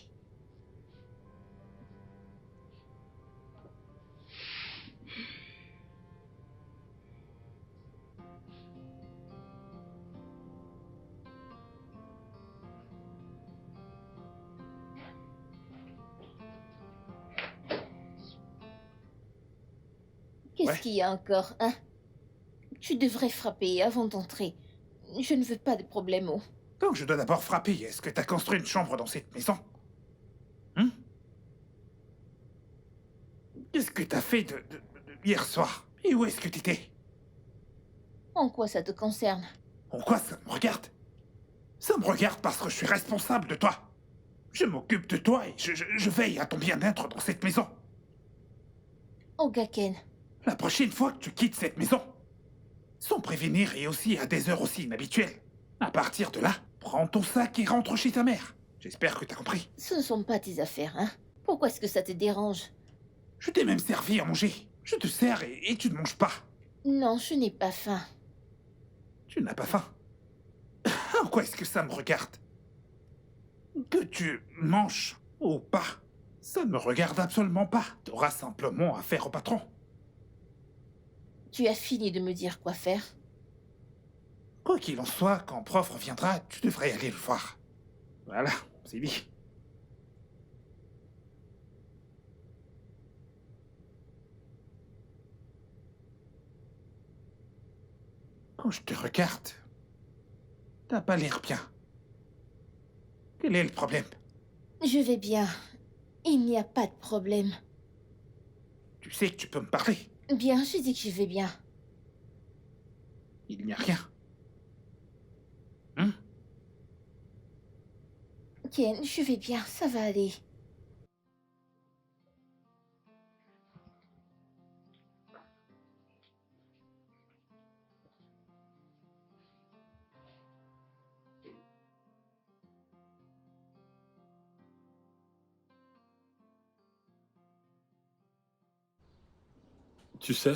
Qu'est-ce Ouais. qu'il y a encore, hein? Tu devrais frapper avant d'entrer. Je ne veux pas de problème. Oh. Donc je dois d'abord frapper. Est-ce que t'as construit une chambre dans cette maison? Hein? Qu'est-ce que t'as fait hier soir? Et où est-ce que t'étais? En quoi ça te concerne? En quoi ça me regarde? Ça me regarde parce que je suis responsable de toi. Je m'occupe de toi et je veille à ton bien-être dans cette maison. Ogaken, La prochaine fois que tu quittes cette maison, sans prévenir et aussi à des heures aussi inhabituelles, à partir de là, prends ton sac et rentre chez ta mère. J'espère que t'as compris. ce ne sont pas tes affaires, hein? Pourquoi est-ce que ça te dérange? Je t'ai même servi à manger. Je te sers et tu ne manges pas. Non, je n'ai pas faim. Tu n'as pas faim. En quoi est-ce que ça me regarde? Que tu manges ou pas, ça ne me regarde absolument pas. T'auras simplement affaire au patron. Tu as fini de me dire quoi faire? Quoi qu'il en soit, quand prof reviendra, tu devrais aller le voir. Voilà, c'est dit. Quand je te regarde, t'as pas l'air bien. Quel est le problème? Je vais bien. Il n'y a pas de problème. Tu sais que tu peux me parler. Bien, je dis que je vais bien. Il n'y a rien. Hein? Ken, je vais bien, ça va aller. Tu sais?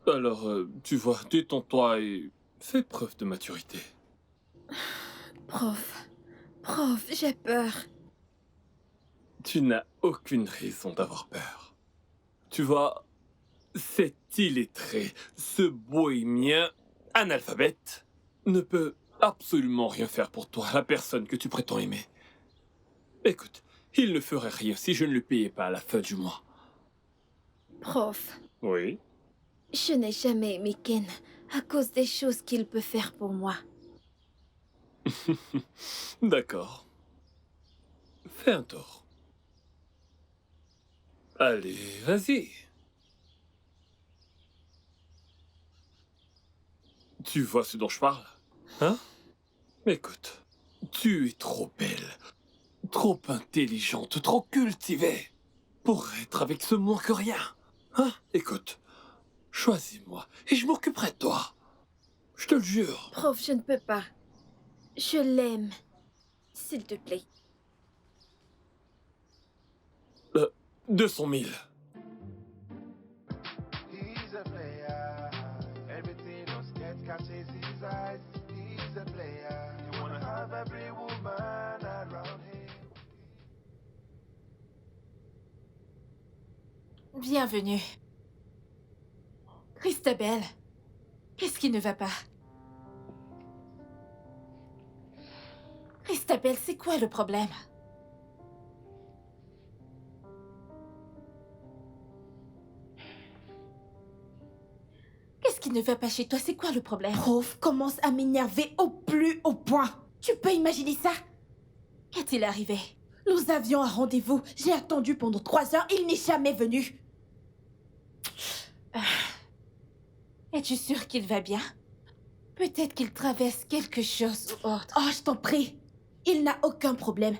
Alors, tu vois, détends-toi et fais preuve de maturité. Prof, j'ai peur. Tu n'as aucune raison d'avoir peur. Tu vois, cet illettré, ce bohémien analphabète, ne peut absolument rien faire pour toi, la personne que tu prétends aimer. Écoute, il ne ferait rien si je ne le payais pas à la fin du mois. Prof, Oui? je n'ai jamais aimé Ken à cause des choses qu'il peut faire pour moi. D'accord. Fais un tour. Allez, vas-y. Tu vois ce dont je parle? Hein? Écoute, tu es trop belle, trop intelligente, trop cultivée pour être avec ce moins que rien. Hein? Écoute, choisis-moi et je m'occuperai de toi. Je te le jure. Prof, je ne peux pas. Je l'aime. S'il te plaît. 200 000. He's a player. Everything else gets catches his eyes. He's a player. You wanna have every woman around him. Bienvenue. Christabel, qu'est-ce qui ne va pas? Christabel, c'est quoi le problème? Qu'est-ce qui ne va pas chez toi? C'est quoi le problème? Prof commence à m'énerver au plus haut point. Tu peux imaginer ça? Qu'est-il arrivé? Nous avions un rendez-vous. J'ai attendu pendant 3 heures. Il n'est jamais venu. Es-tu sûre qu'il va bien? Peut-être qu'il traverse quelque chose ou autre. Oh, je t'en prie. Il n'a aucun problème.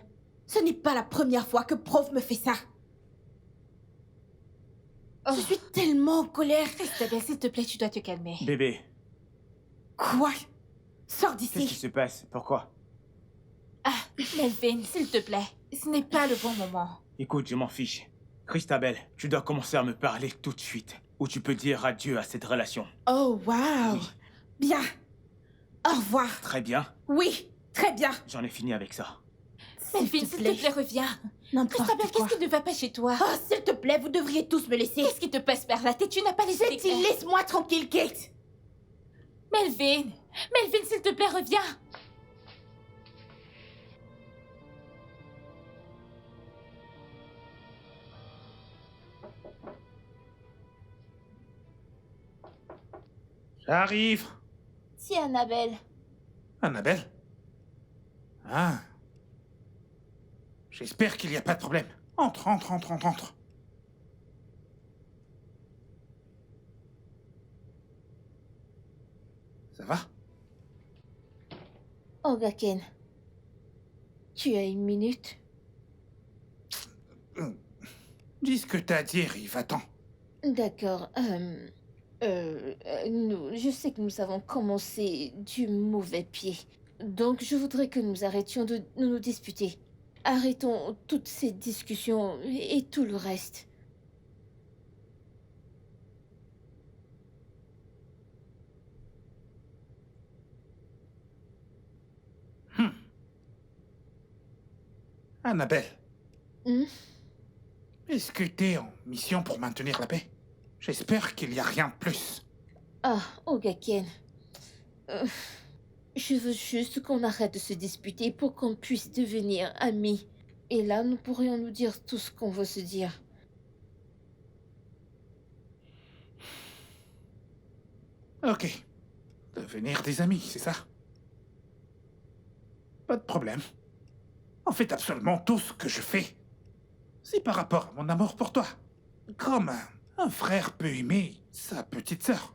Ce n'est pas la première fois que prof me fait ça. Oh. Je suis tellement en colère. Christabel, s'il te plaît, tu dois te calmer. Bébé, Quoi? Sors qu'est-ce qui d'ici. se passe? Pourquoi? Ah, Melvin, s'il te plaît. Ce n'est pas le bon moment. Écoute, je m'en fiche. Christabel, tu dois commencer à me parler tout de suite. Ou tu peux dire adieu à cette relation. Oh, waouh. Oui. Bien. Au revoir. Très bien, Oui, très bien. j'en ai fini avec ça. Melvin, s'il te plaît, reviens. N'importe Christabel, quoi. qu'est-ce qui ne va pas chez toi? Oh, s'il te plaît, vous devriez tous me laisser. Qu'est-ce qui te passe par la tête? Tu n'as pas les idées J'ai dit, claires. laisse-moi tranquille, Kate. Melvin! Melvin, s'il te plaît, reviens! J'arrive. C'est Annabelle. Annabelle? Ah. J'espère qu'il n'y a pas de problème. Entre, entre, entre, entre, entre. Ça va? Ogaken, tu as une minute? Dis ce que t'as à dire, Yves, attends. D'accord. Je sais que nous avons commencé du mauvais pied. Donc, je voudrais que nous arrêtions de nous disputer. Arrêtons toutes ces discussions et tout le reste. Annabelle, Hmm? est-ce que t'es en mission pour maintenir la paix? J'espère qu'il n'y a rien de plus. Ah, Ogaken. Je veux juste qu'on arrête de se disputer pour qu'on puisse devenir amis. Et là, nous pourrions nous dire tout ce qu'on veut se dire. Ok. Devenir des amis, c'est ça? Pas de problème. En fait, absolument tout ce que je fais, c'est par rapport à mon amour pour toi. Comme un frère peut aimer sa petite sœur.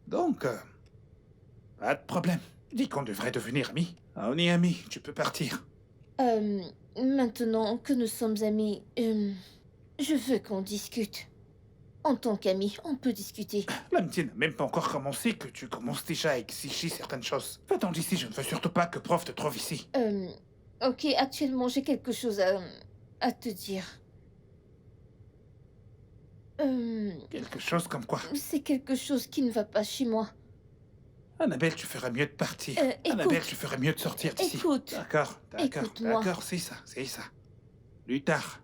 Donc, pas de problème. Dis qu'on devrait devenir amis. Ah, on est amis, tu peux partir. Maintenant que nous sommes amis, je veux qu'on discute. En tant qu'amis, on peut discuter. L'amitié n'a même pas encore commencé que tu commences déjà à exiger certaines choses. Va-t'en d'ici, je ne veux surtout pas que prof te trouve ici. Ok, actuellement, j'ai quelque chose à te dire. Quelque chose comme quoi? C'est quelque chose qui ne va pas chez moi. Annabelle, tu ferais mieux de partir. Écoute. Annabelle, tu ferais mieux de sortir d'ici. Écoute. D'accord, d'accord, Écoute-moi. d'accord, c'est ça, c'est ça. Plus tard.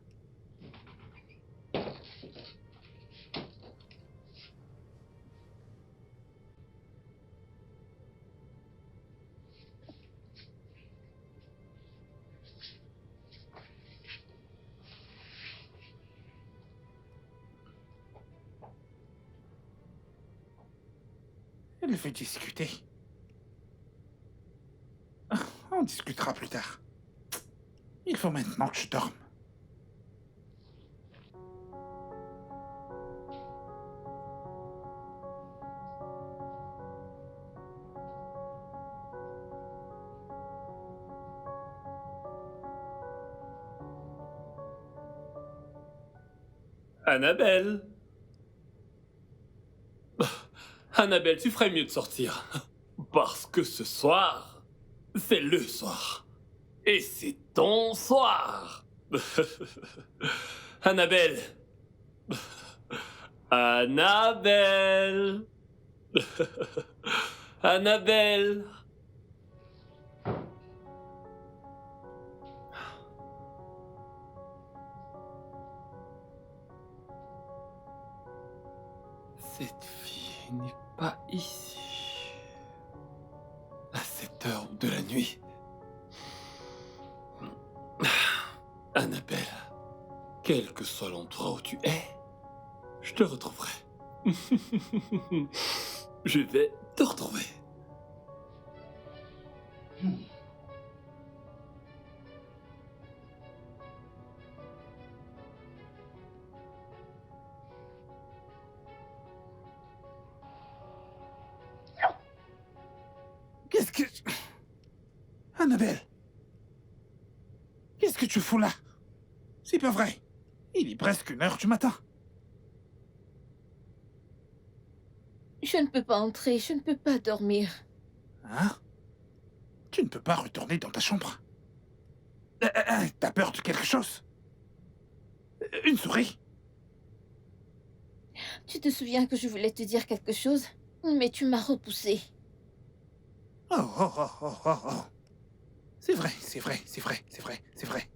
Elle veut discuter. On discutera plus tard. Il faut maintenant que je dorme. Annabelle. Annabelle, tu ferais mieux de sortir. Parce que ce soir, c'est le soir. Et c'est ton soir. Annabelle. Annabelle. Annabelle. Cette fille n'est pas ici. À cette heure de la nuit. Annabelle, quel que soit l'endroit où tu es, je te retrouverai. Je vais te retrouver. Qu'est-ce que... Annabelle. Qu'est-ce que tu fous là? C'est pas vrai. Il est presque 1h du matin. Je ne peux pas entrer, je ne peux pas dormir. Hein? Tu ne peux pas retourner dans ta chambre? T'as peur de quelque chose? Une souris? Tu te souviens que je voulais te dire quelque chose, mais tu m'as repoussé. Oh, oh, oh, oh, oh, oh. C'est vrai, c'est vrai, c'est vrai, c'est vrai, c'est vrai.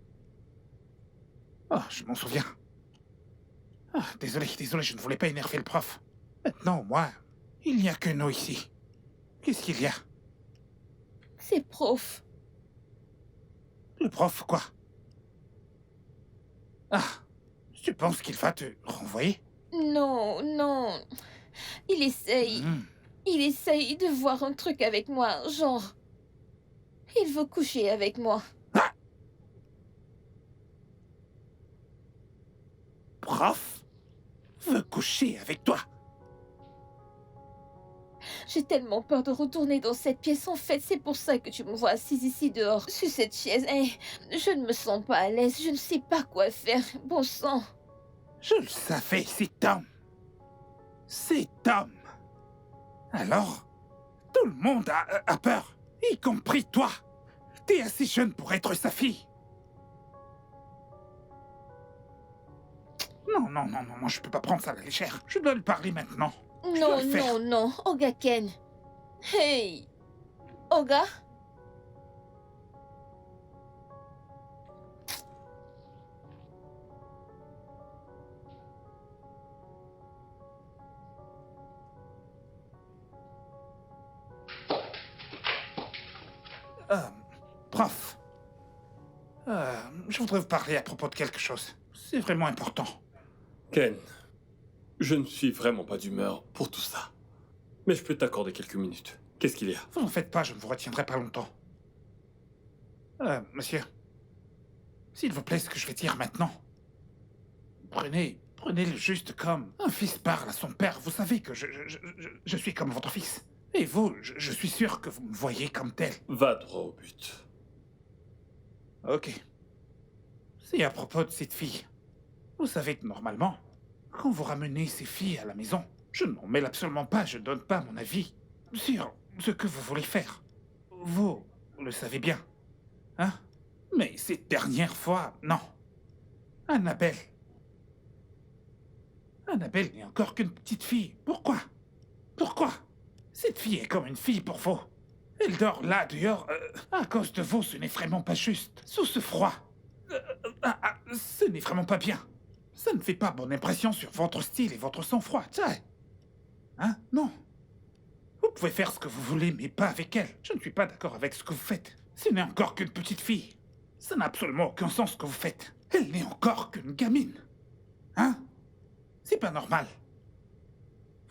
Oh, je m'en souviens. Ah, désolé, désolé, je ne voulais pas énerver le prof. Maintenant, moi, il n'y a que nous ici. Qu'est-ce qu'il y a? C'est prof. Le prof, quoi? Ah, tu penses qu'il va te renvoyer? Non, non. Il essaye. Il essaye de voir un truc avec moi, genre... Il veut coucher avec moi. Prof veut coucher avec toi. J'ai tellement peur de retourner dans cette pièce. En fait, c'est pour ça que tu me vois assise ici dehors, sur cette chaise. Et je ne me sens pas à l'aise. Je ne sais pas quoi faire. Bon sang. Je le savais, c'est Tom. C'est Tom. Alors, tout le monde a peur, y compris toi. T'es assez jeune pour être sa fille. Non, je peux pas prendre ça à la légère. Je dois lui parler maintenant. Je dois le faire. Non. Oga Ken. Hey. Oga? Prof. Je voudrais vous parler à propos de quelque chose. C'est vraiment important. Ken, je ne suis vraiment pas d'humeur pour tout ça. Mais je peux t'accorder quelques minutes. Qu'est-ce qu'il y a? Vous n'en faites pas, je ne vous retiendrai pas longtemps. Monsieur. S'il vous plaît, ce que je vais dire maintenant. Prenez-le juste comme un fils parle à son père. Vous savez que je suis comme votre fils. Et vous, je suis sûr que vous me voyez comme tel. Va droit au but. Ok. C'est à propos de cette fille. Vous savez que normalement, quand vous ramenez ces filles à la maison, je ne m'en mêle absolument pas, je ne donne pas mon avis sur ce que vous voulez faire. Vous le savez bien. Hein? Mais cette dernière fois, non. Annabelle n'est encore qu'une petite fille. Pourquoi? Cette fille est comme une fille pour vous. Elle dort là, dehors. À cause de vous, ce n'est vraiment pas juste. Sous ce froid. Ce n'est vraiment pas bien. Ça ne fait pas bonne impression sur votre style et votre sang-froid, tiens. Hein? Non. Vous pouvez faire ce que vous voulez, mais pas avec elle. Je ne suis pas d'accord avec ce que vous faites. Ce n'est encore qu'une petite fille. Ça n'a absolument aucun sens ce que vous faites. Elle n'est encore qu'une gamine. Hein? C'est pas normal.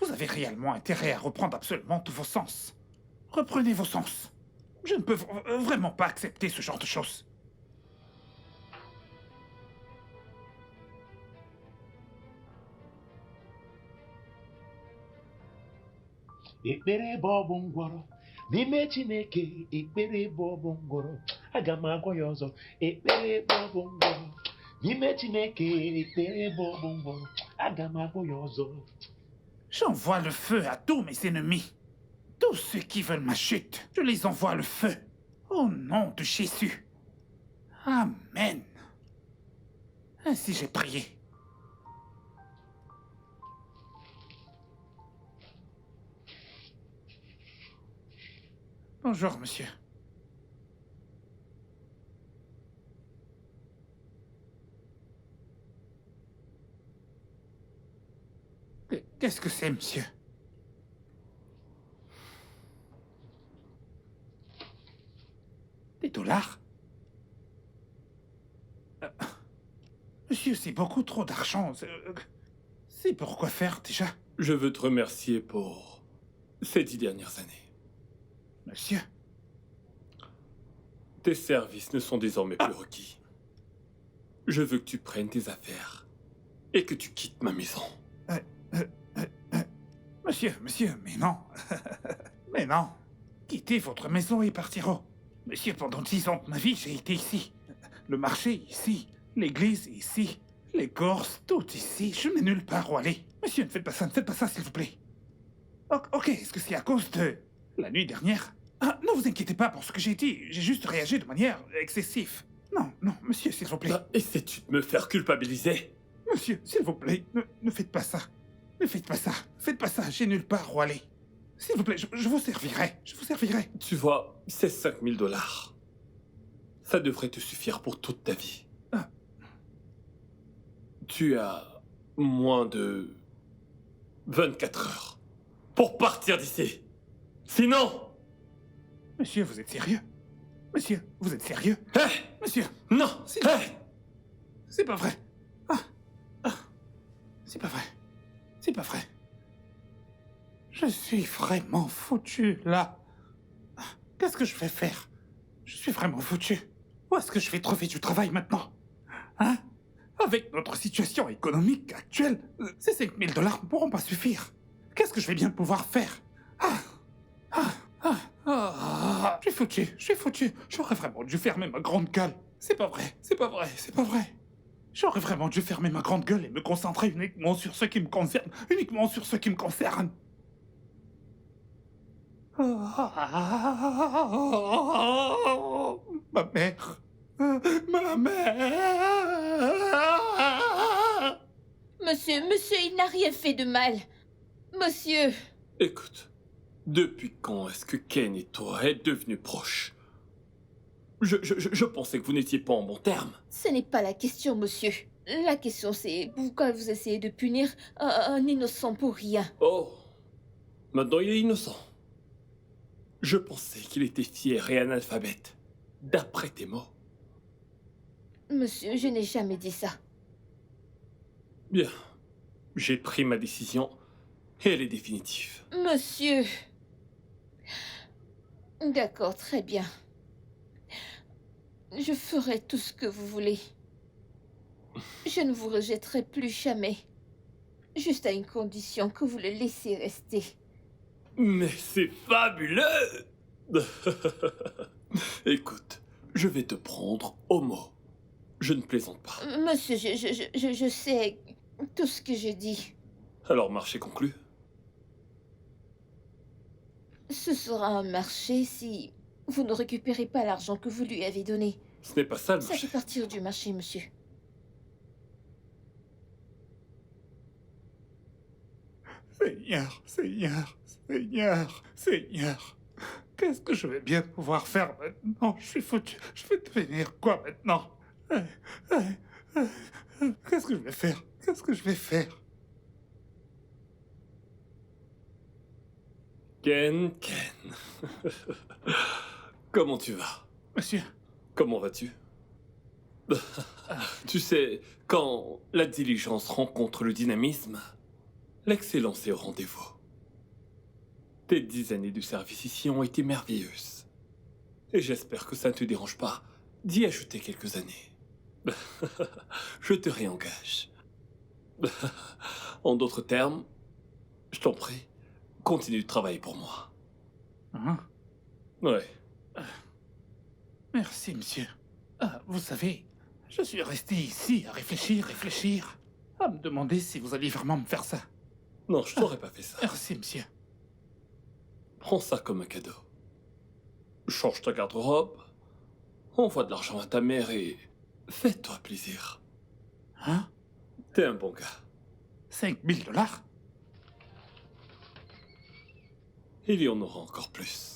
Vous avez réellement intérêt à reprendre absolument tous vos sens. Reprenez vos sens. Je ne peux vraiment pas accepter ce genre de choses. Ekpere bụ ọgwụ ngwọrọ n'ime Chineke. Ekpere bụ ọgwụ ngwọrọ. Aga m agwa ya ọzọ. Ekpere bụ ọgwụ ngwọrọ n'ime Chineke. Ekpere bụ ọgwụ ngwọrọ. Aga m agwa ya ọzọ. J'envoie le feu à tous mes ennemis. Tous ceux qui veulent ma chute, je les envoie le feu. Au nom de Jésus. Amen. Ainsi j'ai prié. Bonjour, monsieur. Qu'est-ce que c'est, monsieur? Des dollars? Monsieur, c'est beaucoup trop d'argent. C'est pour quoi faire, déjà? Je veux te remercier pour ces 10 dernières années. Monsieur? Tes services ne sont désormais plus requis. Je veux que tu prennes tes affaires et que tu quittes ma maison. Monsieur, mais non. Mais non. Quittez votre maison et partirez. Monsieur, pendant 10 ans de ma vie, j'ai été ici. Le marché, ici. L'église, ici. Les courses, tout ici. Je n'ai nulle part où aller. Monsieur, ne faites pas ça, s'il vous plaît. Ok, est-ce que c'est à cause de la nuit dernière? Ah, ne vous inquiétez pas pour ce que j'ai dit. J'ai juste réagi de manière excessive. Non, monsieur, s'il vous plaît. Essaies-tu de me faire culpabiliser? Monsieur, s'il vous plaît, ne faites pas ça. Ne faites pas ça. Faites pas ça, j'ai nulle part où aller. S'il vous plaît, je vous servirai. Je vous servirai. Tu vois, c'est 5 000 $. Ça devrait te suffire pour toute ta vie. Ah. Tu as moins de 24 heures pour partir d'ici. Sinon... Monsieur, vous êtes sérieux? Monsieur, vous êtes sérieux? Hé! Monsieur! Non! Hé! C'est pas vrai. C'est pas vrai. C'est pas vrai. Je suis vraiment foutu, là. Qu'est-ce que je vais faire? Je suis vraiment foutu. Où est-ce que je vais trouver du travail maintenant? Hein? Avec notre situation économique actuelle, ces 5 000 $ ne pourront pas suffire. Qu'est-ce que je vais bien pouvoir faire? Je suis foutu, je suis foutu. J'aurais vraiment dû fermer ma grande gueule. C'est pas vrai, c'est pas vrai, c'est pas vrai. J'aurais vraiment dû fermer ma grande gueule et me concentrer uniquement sur ce qui me concerne. Uniquement sur ce qui me concerne. Ma mère. Ma mère. Monsieur, il n'a rien fait de mal. Monsieur. Écoute, depuis quand est-ce que Ken et toi êtes devenus proches? Je pensais que vous n'étiez pas en bon terme. Ce n'est pas la question, monsieur. La question, c'est pourquoi vous essayez de punir un innocent pour rien. Oh, maintenant il est innocent. Je pensais qu'il était fier et analphabète, d'après tes mots. Monsieur, je n'ai jamais dit ça. Bien, j'ai pris ma décision et elle est définitive. Monsieur. D'accord, très bien. Je ferai tout ce que vous voulez. Je ne vous rejetterai plus jamais. Juste à une condition, que vous le laissiez rester. Mais c'est fabuleux! Écoute, je vais te prendre au mot. Je ne plaisante pas. Monsieur, je sais tout ce que je dis. Alors, marché conclu? Ce sera un marché si vous ne récupérez pas l'argent que vous lui avez donné. Ce n'est pas ça le Ça marché. fait partir du marché, monsieur. Seigneur, Seigneur, Seigneur, Seigneur. Qu'est-ce que je vais bien pouvoir faire maintenant? Je suis foutu. Je vais devenir quoi maintenant? Qu'est-ce que je vais faire? Qu'est-ce que je vais faire? Ken. Comment tu vas? Monsieur, Comment vas-tu? Tu sais, quand la diligence rencontre le dynamisme, l'excellence est au rendez-vous. Tes 10 années de service ici ont été merveilleuses. Et j'espère que ça ne te dérange pas d'y ajouter quelques années. Je te réengage. En d'autres termes, je t'en prie, continue de travailler pour moi. hein? Ouais. Merci, monsieur. Vous savez, je suis resté ici à réfléchir, à me demander si vous alliez vraiment me faire ça. Non, je t'aurais pas fait ça. Merci, monsieur. Prends ça comme un cadeau. Change ta garde-robe, envoie de l'argent à ta mère et fais-toi plaisir. Hein? T'es un bon gars. 5 000 $? Il y en aura encore plus.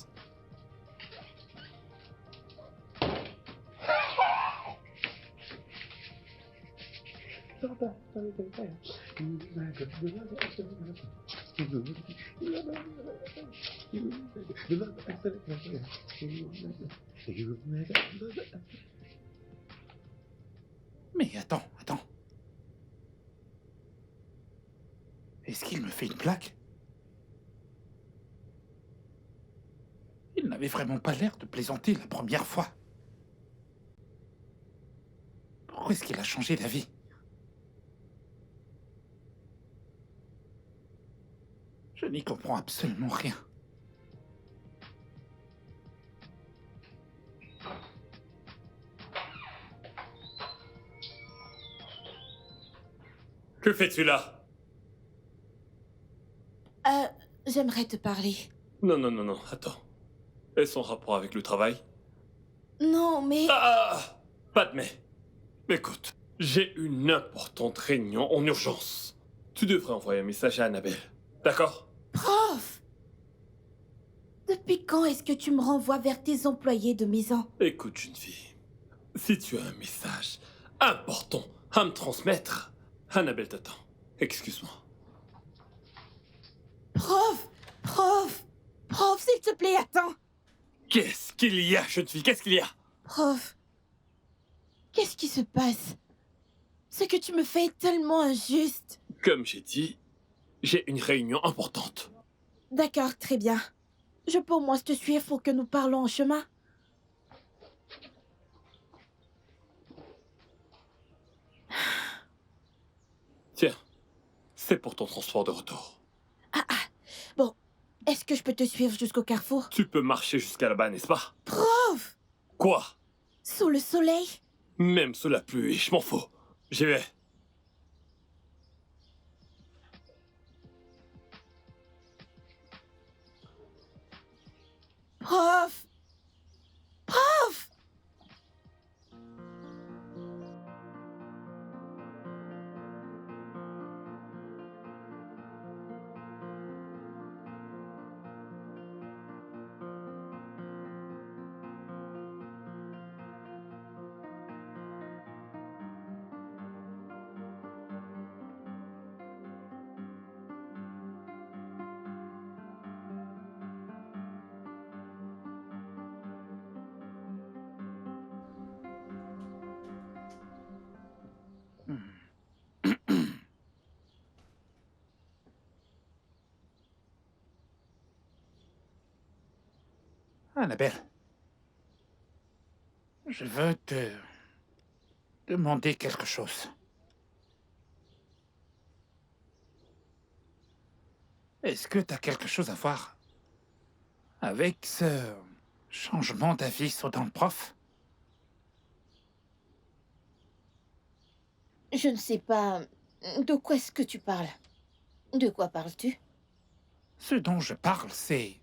Mais attends. Est-ce qu'il me fait une plaque? Il n'avait vraiment pas l'air de plaisanter la première fois. Pourquoi est-ce qu'il a changé d'avis? Je n'y comprends absolument rien. Que fais-tu là? J'aimerais te parler. Non, attends. Est-ce en rapport avec le travail? Non, mais... Pas de mais. Écoute, j'ai une importante réunion en urgence. Tu devrais envoyer un message à Annabelle. D'accord? Prof! Depuis quand est-ce que tu me renvoies vers tes employés de maison? Écoute, jeune fille. Si tu as un message important à me transmettre, Annabelle t'attend. Excuse-moi. Prof, s'il te plaît, attends. Qu'est-ce qu'il y a, jeune fille? Qu'est-ce qu'il y a? Prof, qu'est-ce qui se passe? Ce que tu me fais est tellement injuste. Comme j'ai dit, j'ai une réunion importante. D'accord, très bien. Je peux au moins te suivre pour que nous parlons en chemin? Tiens, c'est pour ton transport de retour. Bon, est-ce que je peux te suivre jusqu'au carrefour? Tu peux marcher jusqu'à là-bas, n'est-ce pas? Prof! Quoi? Sous le soleil? Même sous la pluie, je m'en fous. J'y vais. Prof! Prof! Annabelle, je veux te demander quelque chose. Est-ce que tu as quelque chose à voir avec ce changement d'avis sur dans le prof? Je ne sais pas. De quoi est-ce que tu parles? De quoi parles-tu? Ce dont je parle, c'est...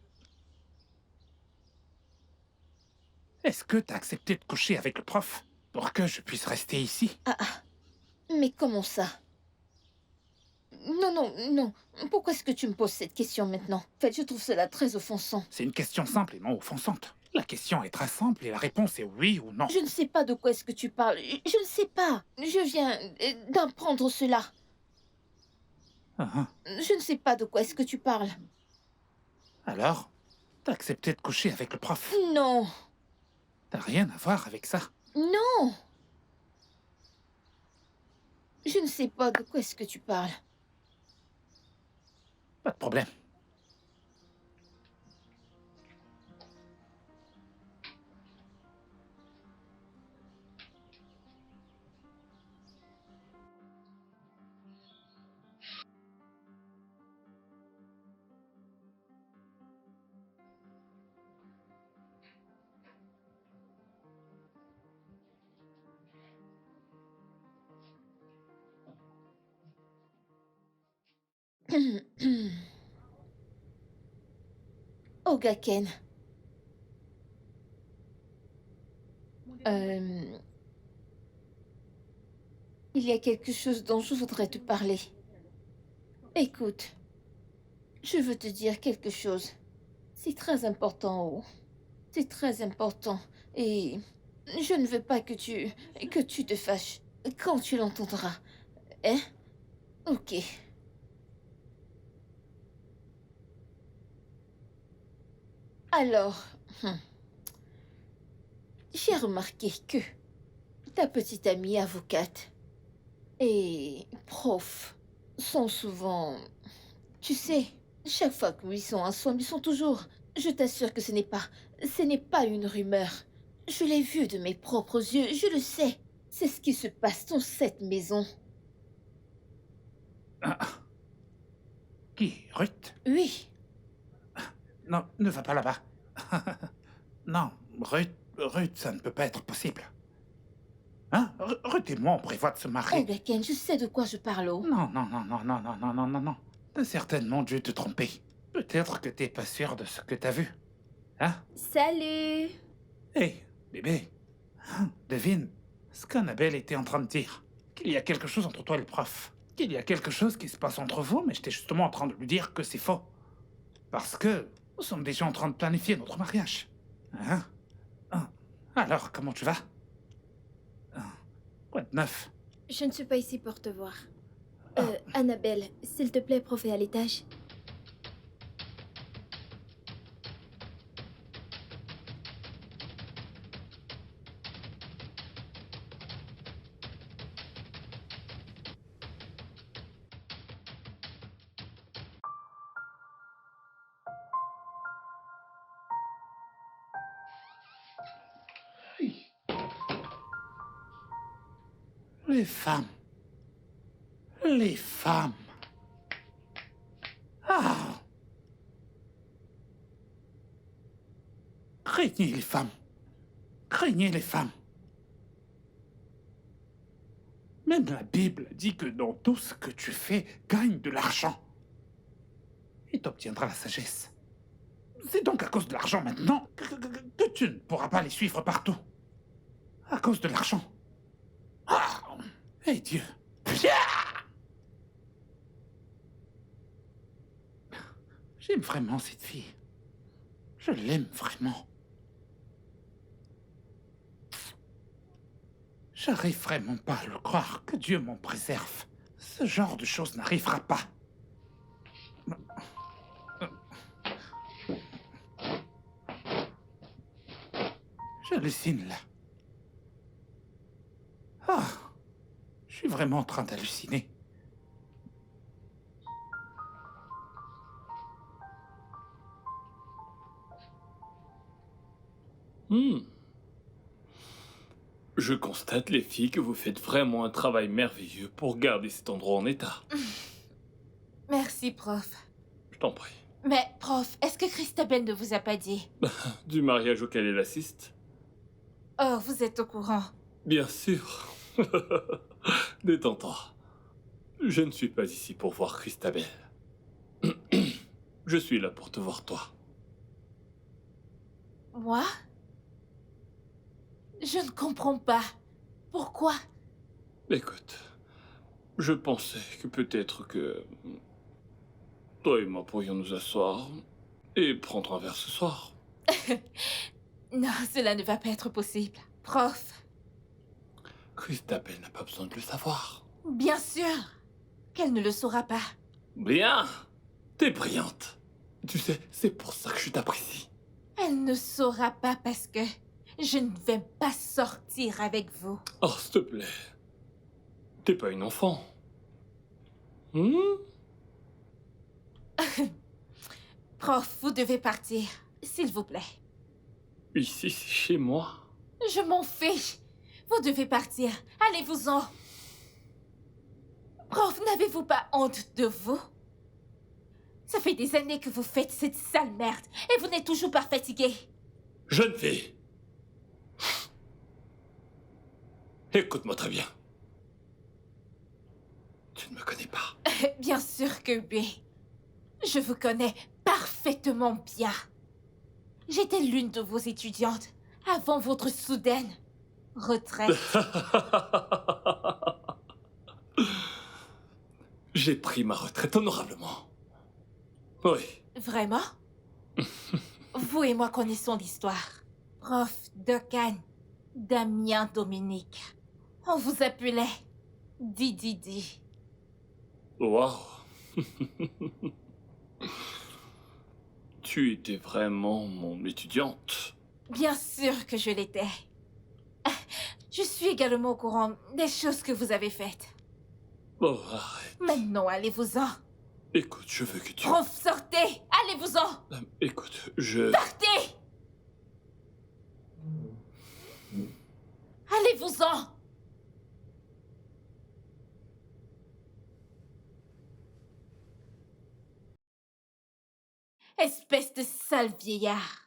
Est-ce que tu as accepté de coucher avec le prof pour que je puisse rester ici? Mais comment ça? Non, non, non. Pourquoi est-ce que tu me poses cette question maintenant? En fait, je trouve cela très offensant. C'est une question simple et non offensante. La question est très simple et la réponse est oui ou non. Je ne sais pas de quoi est-ce que tu parles. Je ne sais pas. Je viens d'apprendre cela. Ah, Je ne sais pas de quoi est-ce que tu parles. alors, t'as accepté de coucher avec le prof. Non, T'as rien à voir avec ça. non. Je ne sais pas de quoi est-ce que tu parles. Pas de problème. Ogaken. Euh, il y a quelque chose dont je voudrais te parler. Écoute, je veux te dire quelque chose. C'est très important, Oh. C'est très important. Et je ne veux pas que tu te fâches quand tu l'entendras. Hein? Ok. Alors, j'ai remarqué que ta petite amie avocate et prof sont souvent... Tu sais, chaque fois qu'ils sont ensemble, ils sont toujours... Je t'assure que ce n'est pas une rumeur. Je l'ai vu de mes propres yeux, je le sais. C'est ce qui se passe dans cette maison. Ah, ah. Qui? Ruth? Oui, Non, ne va pas là-bas. Non, Ruth, ça ne peut pas être possible. Hein? Ruth et moi, on prévoit de se marier. Ogaken, je sais de quoi je parle, oh. Non, non, non, non, non, non, non, non, non, non. T'as certainement dû te tromper. Peut-être que t'es pas sûr de ce que t'as vu. Hein? Salut! Hé, bébé. Hein, devine ce qu'Annabelle était en train de dire. Qu'il y a quelque chose entre toi et le prof. Qu'il y a quelque chose qui se passe entre vous, mais j'étais justement en train de lui dire que c'est faux. Parce que nous sommes déjà en train de planifier notre mariage. Hein? Alors, comment tu vas? Quoi de neuf? Je ne suis pas ici pour te voir. Annabelle, s'il te plaît, prof est à l'étage. Les femmes. Les femmes. Ah. Craignez les femmes. Craignez les femmes. Même la Bible dit que dans tout ce que tu fais, gagne de l'argent. Et t'obtiendras la sagesse. C'est donc à cause de l'argent maintenant que tu ne pourras pas les suivre partout. À cause de l'argent. Ah. Et Dieu. J'aime vraiment cette fille. Je l'aime vraiment. J'arrive vraiment pas à le croire, que Dieu m'en préserve. Ce genre de choses n'arrivera pas. J'hallucine là. Ah, je suis vraiment en train d'halluciner. Je constate, les filles, que vous faites vraiment un travail merveilleux pour garder cet endroit en état. Merci, prof. Je t'en prie. Mais, prof, est-ce que Christabel ne vous a pas dit? Du mariage auquel elle assiste? Oh, vous êtes au courant. Bien sûr. Détends-toi. Je ne suis pas ici pour voir Christabel. Je suis là pour te voir toi. Moi? Je ne comprends pas. Pourquoi? Écoute, je pensais que peut-être que toi et moi pourrions nous asseoir et prendre un verre ce soir. Non, cela ne va pas être possible. Prof, Christabel n'a pas besoin de le savoir. bien sûr qu'elle ne le saura pas. Bien. T'es brillante. Tu sais, c'est pour ça que je t'apprécie. Elle ne saura pas parce que je ne vais pas sortir avec vous. Oh, s'il te plaît. T'es pas une enfant. Prof, vous devez partir, s'il vous plaît. Ici, c'est chez moi. Je m'en fiche. Vous devez partir. Allez-vous-en. Prof, n'avez-vous pas honte de vous? Ça fait des années que vous faites cette sale merde et vous n'êtes toujours pas fatigué. Jeune fille. Écoute-moi très bien. Tu ne me connais pas. Bien sûr que oui. Je vous connais parfaitement bien. J'étais l'une de vos étudiantes avant votre soudaine retraite. J'ai pris ma retraite honorablement. Oui. Vraiment? Vous et moi connaissons l'histoire. Prof Duncan, Damien Dominique. On vous appelait Didi. Waouh. Tu étais vraiment mon étudiante. Bien sûr que je l'étais. Je suis également au courant des choses que vous avez faites. Oh, arrête. Maintenant, allez-vous-en. Écoute, je veux que tu... Prof, sortez! Allez-vous-en! Écoute, je... Partez! Allez-vous-en! Espèce de sale vieillard!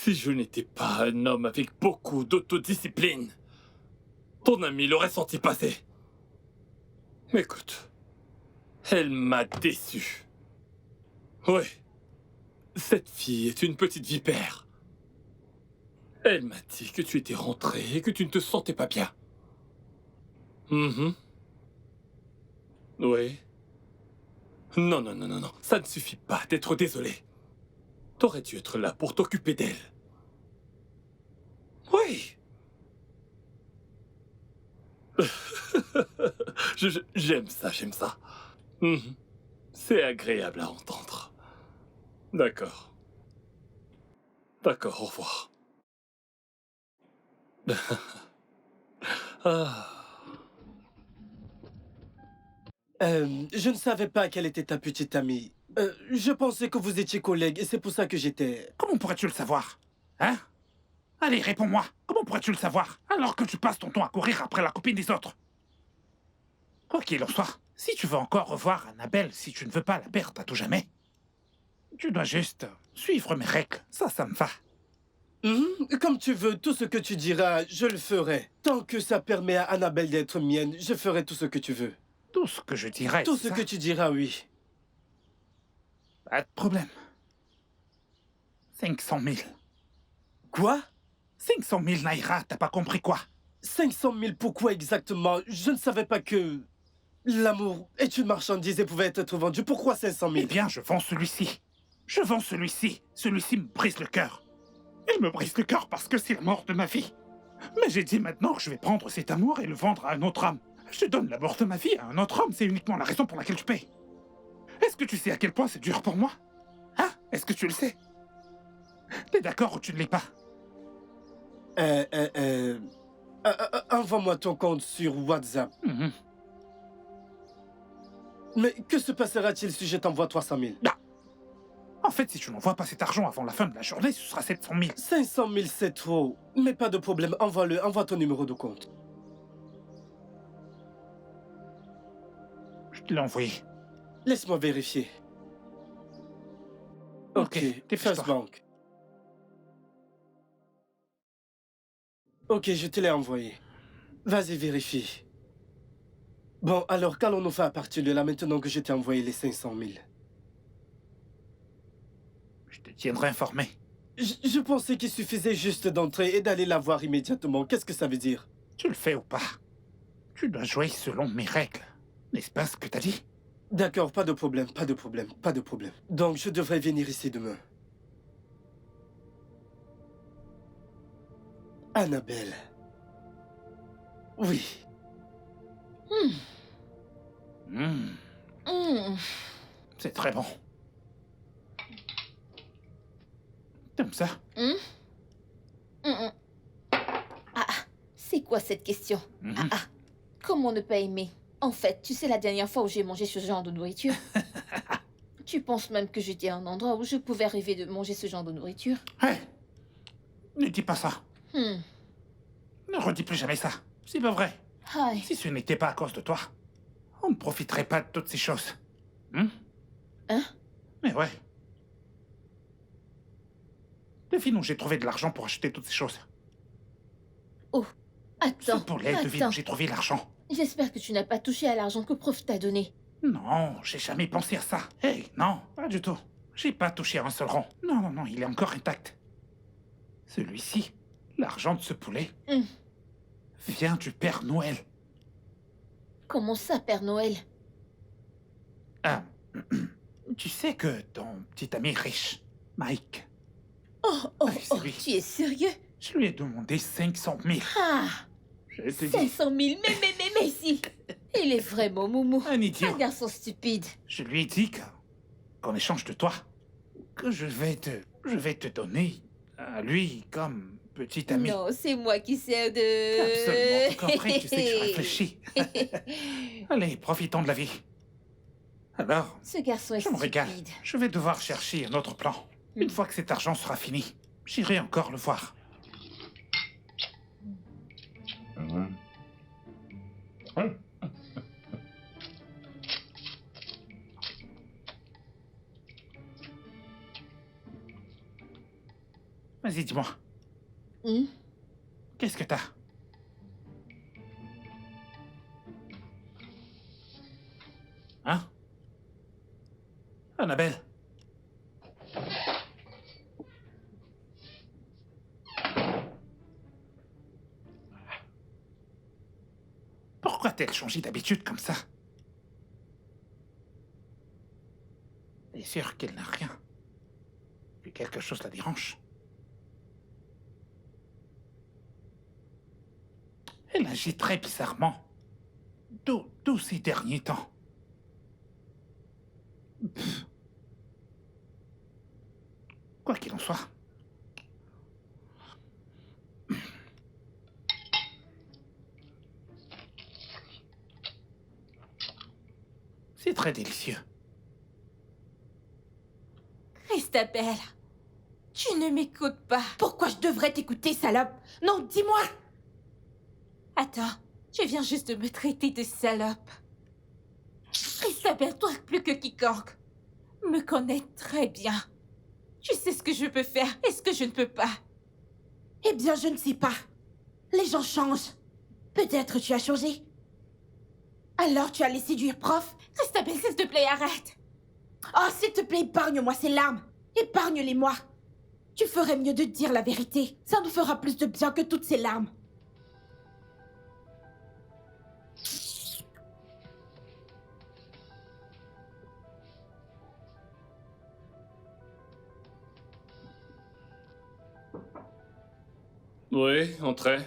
Si je n'étais pas un homme avec beaucoup d'autodiscipline, ton ami l'aurait senti passer. Écoute, elle m'a déçu. Oui, cette fille est une petite vipère. Elle m'a dit que tu étais rentré et que tu ne te sentais pas bien. Oui. Non, non, non, non, non. Ça ne suffit pas d'être désolé. T'aurais dû être là pour t'occuper d'elle. Oui. J'aime ça, j'aime ça. C'est agréable à entendre. D'accord. D'accord, au revoir. Ah. Je ne savais pas qu'elle était ta petite amie. Je pensais que vous étiez collègues et c'est pour ça que j'étais... Comment pourrais-tu le savoir? Hein? Allez, réponds-moi. Comment pourrais-tu le savoir alors que tu passes ton temps à courir après la copine des autres? Quoi qu'il en soit, si tu veux encore revoir Annabelle, si tu ne veux pas la perdre à tout jamais, tu dois juste suivre mes règles. Ça me va. Comme tu veux, tout ce que tu diras, je le ferai. Tant que ça permet à Annabelle d'être mienne, je ferai tout ce que tu veux. Tout ce que je dirai, Tout c'est ce ça? que tu diras, oui. Pas de problème. 500 000. Quoi? 500 000 Naira, t'as pas compris quoi? 500 000, pourquoi exactement? Je ne savais pas que l'amour est une marchandise et pouvait être vendue. Pourquoi 500 000? Eh bien, je vends celui-ci. Je vends celui-ci. Celui-ci me brise le cœur. Il me brise le cœur parce que c'est la mort de ma vie. Mais j'ai dit maintenant que je vais prendre cet amour et le vendre à un autre homme. Je donne la mort de ma vie à un autre homme, c'est uniquement la raison pour laquelle je paye. Est-ce que tu sais à quel point c'est dur pour moi? Hein? Est-ce que tu le sais? T'es d'accord ou tu ne l'es pas? Envoie-moi ton compte sur WhatsApp. Mais que se passera-t-il si je t'envoie 300 000? Non. En fait, si tu n'envoies pas cet argent avant la fin de la journée, ce sera 700 000. 500 000, c'est trop. Mais pas de problème, envoie-le, envoie ton numéro de compte. Je te l'ai envoyé. Laisse-moi vérifier. Ok, dépêche-toi. First Bank. Ok, je te l'ai envoyé. Vas-y, vérifie. Bon, alors qu'allons-nous faire à partir de là maintenant que je t'ai envoyé les 500 000? Je te tiendrai informé. Je pensais qu'il suffisait juste d'entrer et d'aller la voir immédiatement. Qu'est-ce que ça veut dire? Tu le fais ou pas? Tu dois jouer selon mes règles. N'est-ce pas ce que t'as dit? D'accord, pas de problème, pas de problème, pas de problème. Donc, je devrais venir ici demain. Annabelle. Oui. C'est très bon. T'aimes ça? C'est quoi cette question? Comment ne pas aimer? En fait, tu sais la dernière fois où j'ai mangé ce genre de nourriture? Tu penses même que j'étais à un endroit où je pouvais rêver de manger ce genre de nourriture? Hé! Ne dis pas ça. Hmm. Ne redis plus jamais ça. C'est pas vrai. Aïe. Si ce n'était pas à cause de toi, on ne profiterait pas de toutes ces choses. Hein? Mais ouais. Devine où j'ai trouvé de l'argent pour acheter toutes ces choses. Oh, attends. Ce poulet, devine où j'ai trouvé l'argent. J'espère que tu n'as pas touché à l'argent que Prof t'a donné. Non, j'ai jamais pensé à ça. Hey, non, pas du tout. J'ai pas touché à un seul rond. Non, non, non, il est encore intact. Celui-ci, l'argent de ce poulet, vient du Père Noël. Comment ça, Père Noël? Ah, tu sais que ton petit ami riche, Mike... Tu es sérieux? Je lui ai demandé 500 000. Ah! Je te dis... 500 000, mais si! Il est vraiment moumou. Un idiot. Un garçon stupide. Je lui ai dit qu'en échange de toi, que je vais te donner à lui comme petit ami. Non, c'est moi qui sers de... Absolument, tout compris, tu sais que je réfléchis. Allez, profitons de la vie. Alors, Ce garçon est je me régale. stupide. Je vais devoir chercher un autre plan. Une fois que cet argent sera fini, j'irai encore le voir. Vas-y, dis-moi. Hmm? Qu'est-ce que t'as? Hein? Annabelle? Pourquoi t'as changé d'habitude comme ça? T'es sûr qu'elle n'a rien? Puis quelque chose la dérange? Elle agit très bizarrement. Tous ces derniers temps. Pff. Quoi qu'il en soit. C'est très délicieux. Christabelle, tu ne m'écoutes pas. Pourquoi je devrais t'écouter, salope? Non, dis-moi! Attends, tu viens juste de me traiter de salope. Christabelle, toi plus que quiconque, me connais très bien. Tu sais ce que je peux faire et ce que je ne peux pas. Eh bien, je ne sais pas. Les gens changent. Peut-être tu as changé. Alors tu allais séduire prof? Christabelle, s'il te plaît, arrête. Oh, s'il te plaît, épargne-moi ces larmes. Épargne-les-moi. Tu ferais mieux de dire la vérité. Ça nous fera plus de bien que toutes ces larmes. Oui, entrez.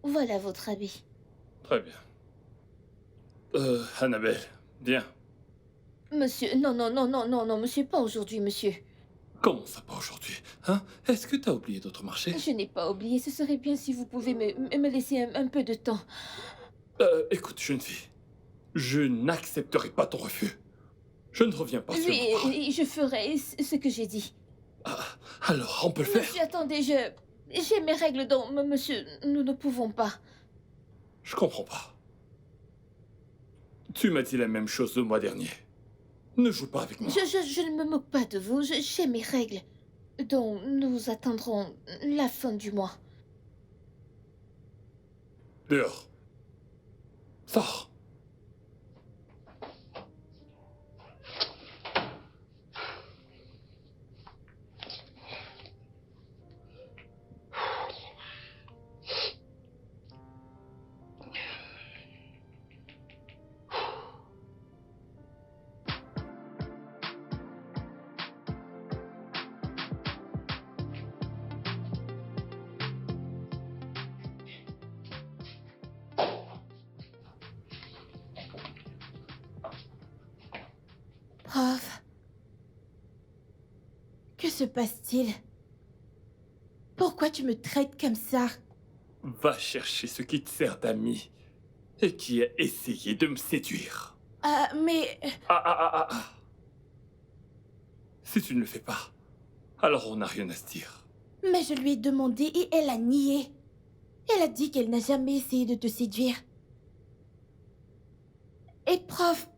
Voilà votre habit. Très bien. Annabelle, viens. Monsieur, non, monsieur, pas aujourd'hui, monsieur. Comment ça pas aujourd'hui? Hein? Est-ce que t'as oublié d'autres marchés? Je n'ai pas oublié, ce serait bien si vous pouvez me laisser un peu de temps. Écoute, jeune fille. Je n'accepterai pas ton refus. Je ne reviens pas sur Oui, mon parole. et je ferai ce que j'ai dit. Ah, alors, on peut le faire. Monsieur, attendez, j'ai mes règles, donc, monsieur, nous ne pouvons pas. Je comprends pas. Tu m'as dit la même chose le mois dernier. Ne joue pas avec moi. Je ne me moque pas de vous, j'ai mes règles. Donc, nous attendrons la fin du mois. Dehors. Sors. Prof. Que se passe-t-il? Pourquoi tu me traites comme ça? Va chercher ce qui te sert d'ami et qui a essayé de me séduire. Mais... Si tu ne le fais pas, alors on n'a rien à se dire. Mais je lui ai demandé et elle a nié. Elle a dit qu'elle n'a jamais essayé de te séduire. Et prof,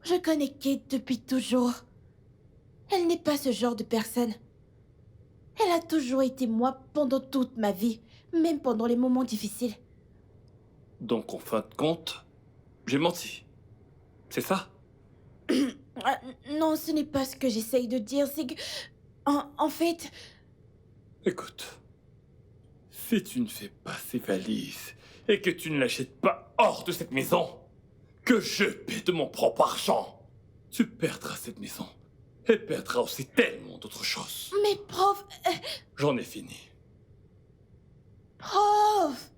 je connais Kate depuis toujours. Elle n'est pas ce genre de personne. Elle a toujours été moi pendant toute ma vie, même pendant les moments difficiles. Donc en fin de compte, j'ai menti. C'est ça? Non, ce n'est pas ce que j'essaye de dire, c'est que... En fait... Écoute, si tu ne fais pas ces valises et que tu ne l'achètes pas hors de cette maison, que je paie de mon propre argent, tu perdras cette maison et perdras aussi tellement d'autres choses. Mais prof... J'en ai fini. Prof!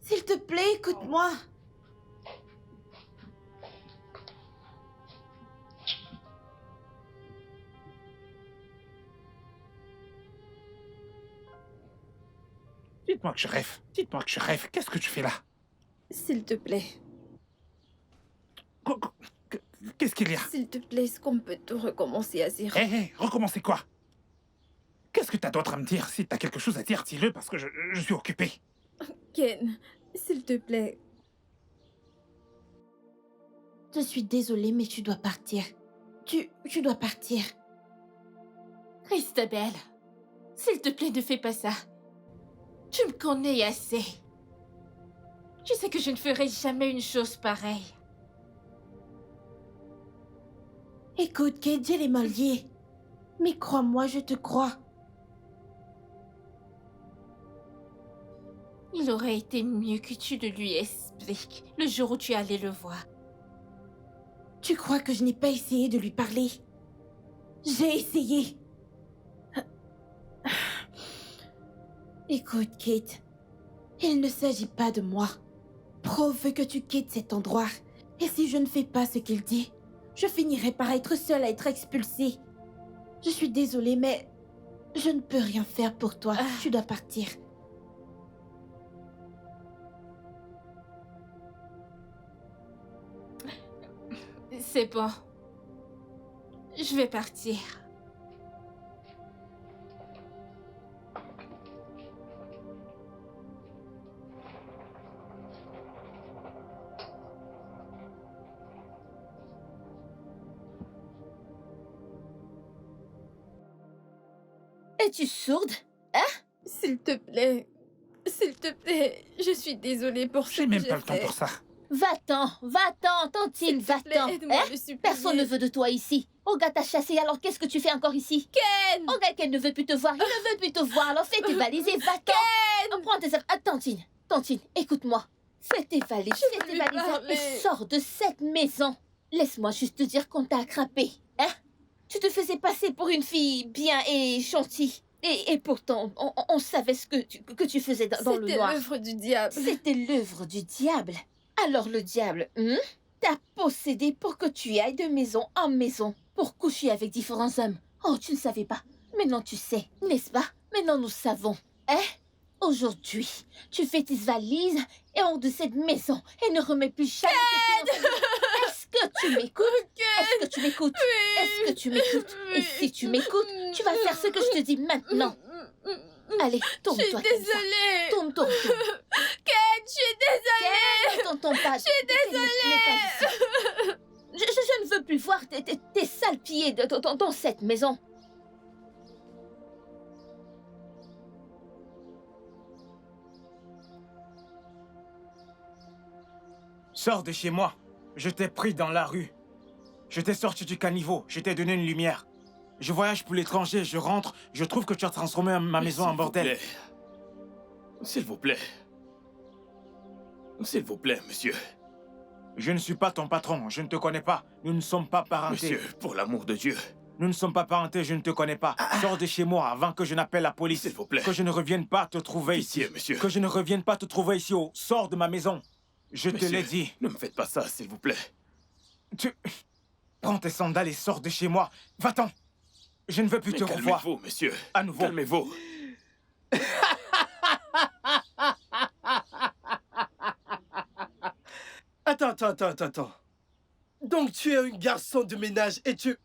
S'il te plaît, écoute-moi. Dites-moi que je rêve. Dites-moi que je rêve. Qu'est-ce que tu fais là? S'il te plaît. Qu'est-ce qu'il y a? S'il te plaît, est-ce qu'on peut tout recommencer à zéro? Hé, recommencez quoi? Qu'est-ce que t'as d'autre à me dire? Si t'as quelque chose à dire, dis-le parce que je suis occupé. Ken, s'il te plaît. Je suis désolée, mais tu dois partir. Tu dois partir. Christabel, s'il te plaît, ne fais pas ça. Tu me connais assez. Tu sais que je ne ferai jamais une chose pareille. Écoute, Kate, j'ai les mains liées. Mais crois-moi, je te crois. Il aurait été mieux que tu ne lui expliques le jour où tu allais le voir. Tu crois que je n'ai pas essayé de lui parler? J'ai essayé. Écoute, Kate, il ne s'agit pas de moi. Pro veut que tu quittes cet endroit. Et si je ne fais pas ce qu'il dit, je finirai par être seule à être expulsée. Je suis désolée, mais je ne peux rien faire pour toi. Tu dois partir. C'est bon. Je vais partir. Es-tu sourde? Hein? S'il te plaît. S'il te plaît. Je suis désolée pour ce J'ai que même j'ai pas le temps fait. pour ça. Va-t'en, Tantine, S'il te plaît, va-t'en. aide-moi Hein? à le supplier. Personne ne veut de toi ici. Olga t'a chassé, alors qu'est-ce que tu fais encore ici? Ken! Olga, qu'elle ne veut plus te voir, il ne veut plus te voir, alors fais tes valises et va-t'en. Prends tes affaires. Ah, Tantine, écoute-moi. Fais tes valises, Je veux fais tes lui valises parler. et sors de cette maison. Laisse-moi juste te dire qu'on t'a attrapé. Hein? Tu te faisais passer pour une fille bien et gentille. Et pourtant, on savait ce que tu faisais dans le C'était noir. l'œuvre du diable. C'était l'œuvre du diable. Alors le diable, t'a possédé pour que tu ailles de maison en maison pour coucher avec différents hommes. Oh, tu ne savais pas. Maintenant tu sais, n'est-ce pas? Maintenant nous savons. Hein? Aujourd'hui, tu fais tes valises et hors de cette maison et ne remets plus jamais tes pieds dans cette maison. Est-ce que tu m'écoutes? Est-ce que tu m'écoutes? Est-ce que tu m'écoutes? Et si tu m'écoutes, tu vas faire ce que je te dis maintenant. Allez, Je tourne-toi suis comme ça. désolée. Tourne. Ken, je suis désolée. Ne t'entends pas. Je suis désolée. Je ne veux plus voir tes sales pieds dans cette maison. Sors de chez moi. Je t'ai pris dans la rue. Je t'ai sorti du caniveau. Je t'ai donné une lumière. Je voyage pour l'étranger. Je rentre. Je trouve que tu as transformé ma maison en bordel. S'il vous plaît. S'il vous plaît, monsieur. Je ne suis pas ton patron. Je ne te connais pas. Nous ne sommes pas parentés. Monsieur, pour l'amour de Dieu. Nous ne sommes pas parentés. Je ne te connais pas. Sors de chez moi avant que je n'appelle la police. S'il vous plaît. Que je ne revienne pas te trouver Pitié, ici. monsieur. Que je ne revienne pas te trouver ici. Sors de ma maison. Je te l'ai dit. Ne me faites pas ça, s'il vous plaît. Prends tes sandales et sors de chez moi. Va-t'en. Je ne veux plus te revoir. Calmez-vous, monsieur. À nouveau. Calmez-vous. Attends. Donc tu es un garçon de ménage et tu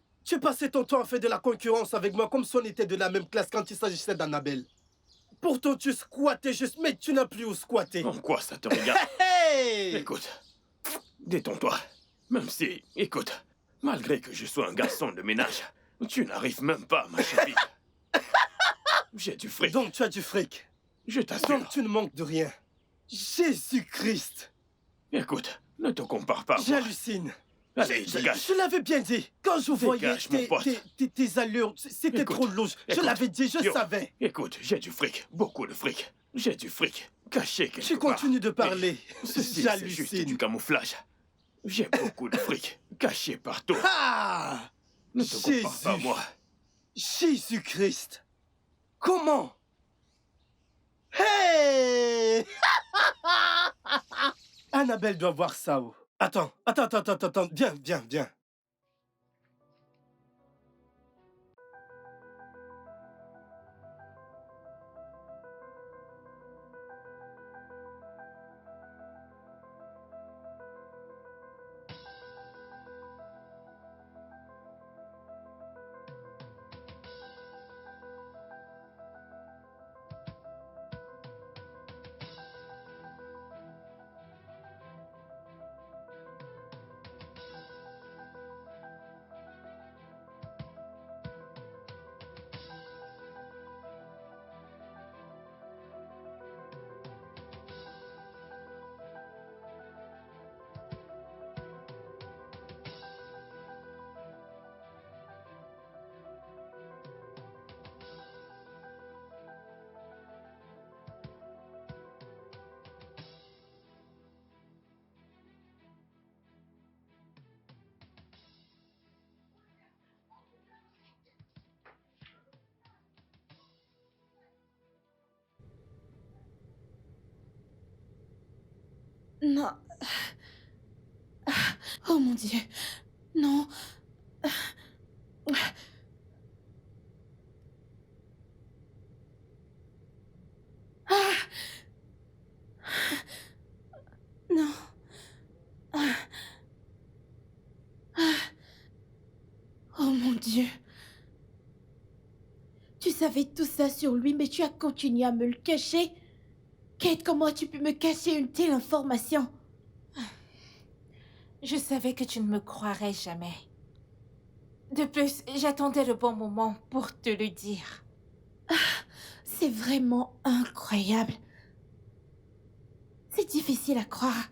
passais ton temps à faire de la concurrence avec moi comme si on était de la même classe quand il s'agissait d'Annabelle. Pourtant tu squattais juste, mais tu n'as plus où squatter. En quoi ça te regarde? Hey! Écoute, détends-toi. Même si, écoute, malgré que je sois un garçon de ménage, tu n'arrives même pas à ma chérie. J'ai du fric. Donc tu as du fric. Je t'assure. Donc tu ne manques de rien. Jésus-Christ! Écoute, ne te compare pas à moi. J'hallucine. Allez, dégage. Je l'avais bien dit. Quand je voyais Dégage, mon pote. tes allures, c'était Écoute, trop louche. Je écoute, l'avais dit, je yo, savais. Écoute, j'ai du fric, beaucoup de fric. J'ai du fric, caché quelque Tu part. continues de parler. Mais ceci, c'est juste J'hallucine. du camouflage. J'ai beaucoup de fric, caché partout. Ah! Ne te compare pas à Jésus. moi. Jésus-Christ! Comment? Hey! Annabelle doit voir ça. Oh. Attends. Viens. Non. Oh mon Dieu. Non. Non. Oh mon Dieu. Tu savais tout ça sur lui, mais tu as continué à me le cacher. Kate, comment as-tu pu me cacher une telle information? Je savais que tu ne me croirais jamais. De plus, j'attendais le bon moment pour te le dire. C'est vraiment incroyable. C'est difficile à croire.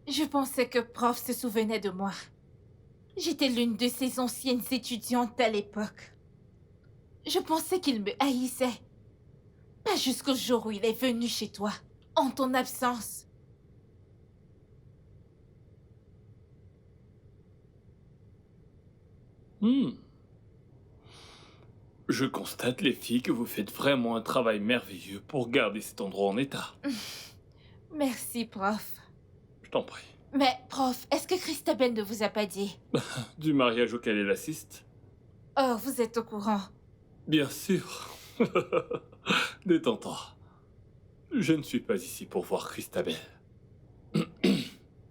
Je pensais que Prof se souvenait de moi. J'étais l'une de ses anciennes étudiantes à l'époque. Je pensais qu'il me haïssait. Pas jusqu'au jour où il est venu chez toi, en ton absence. Je constate, les filles, que vous faites vraiment un travail merveilleux pour garder cet endroit en état. Merci, Prof. Je t'en prie. Mais, Prof, est-ce que Christabel ne vous a pas dit? Du mariage auquel elle assiste? Oh, vous êtes au courant. Bien sûr. Détends-toi. Je ne suis pas ici pour voir Christabel.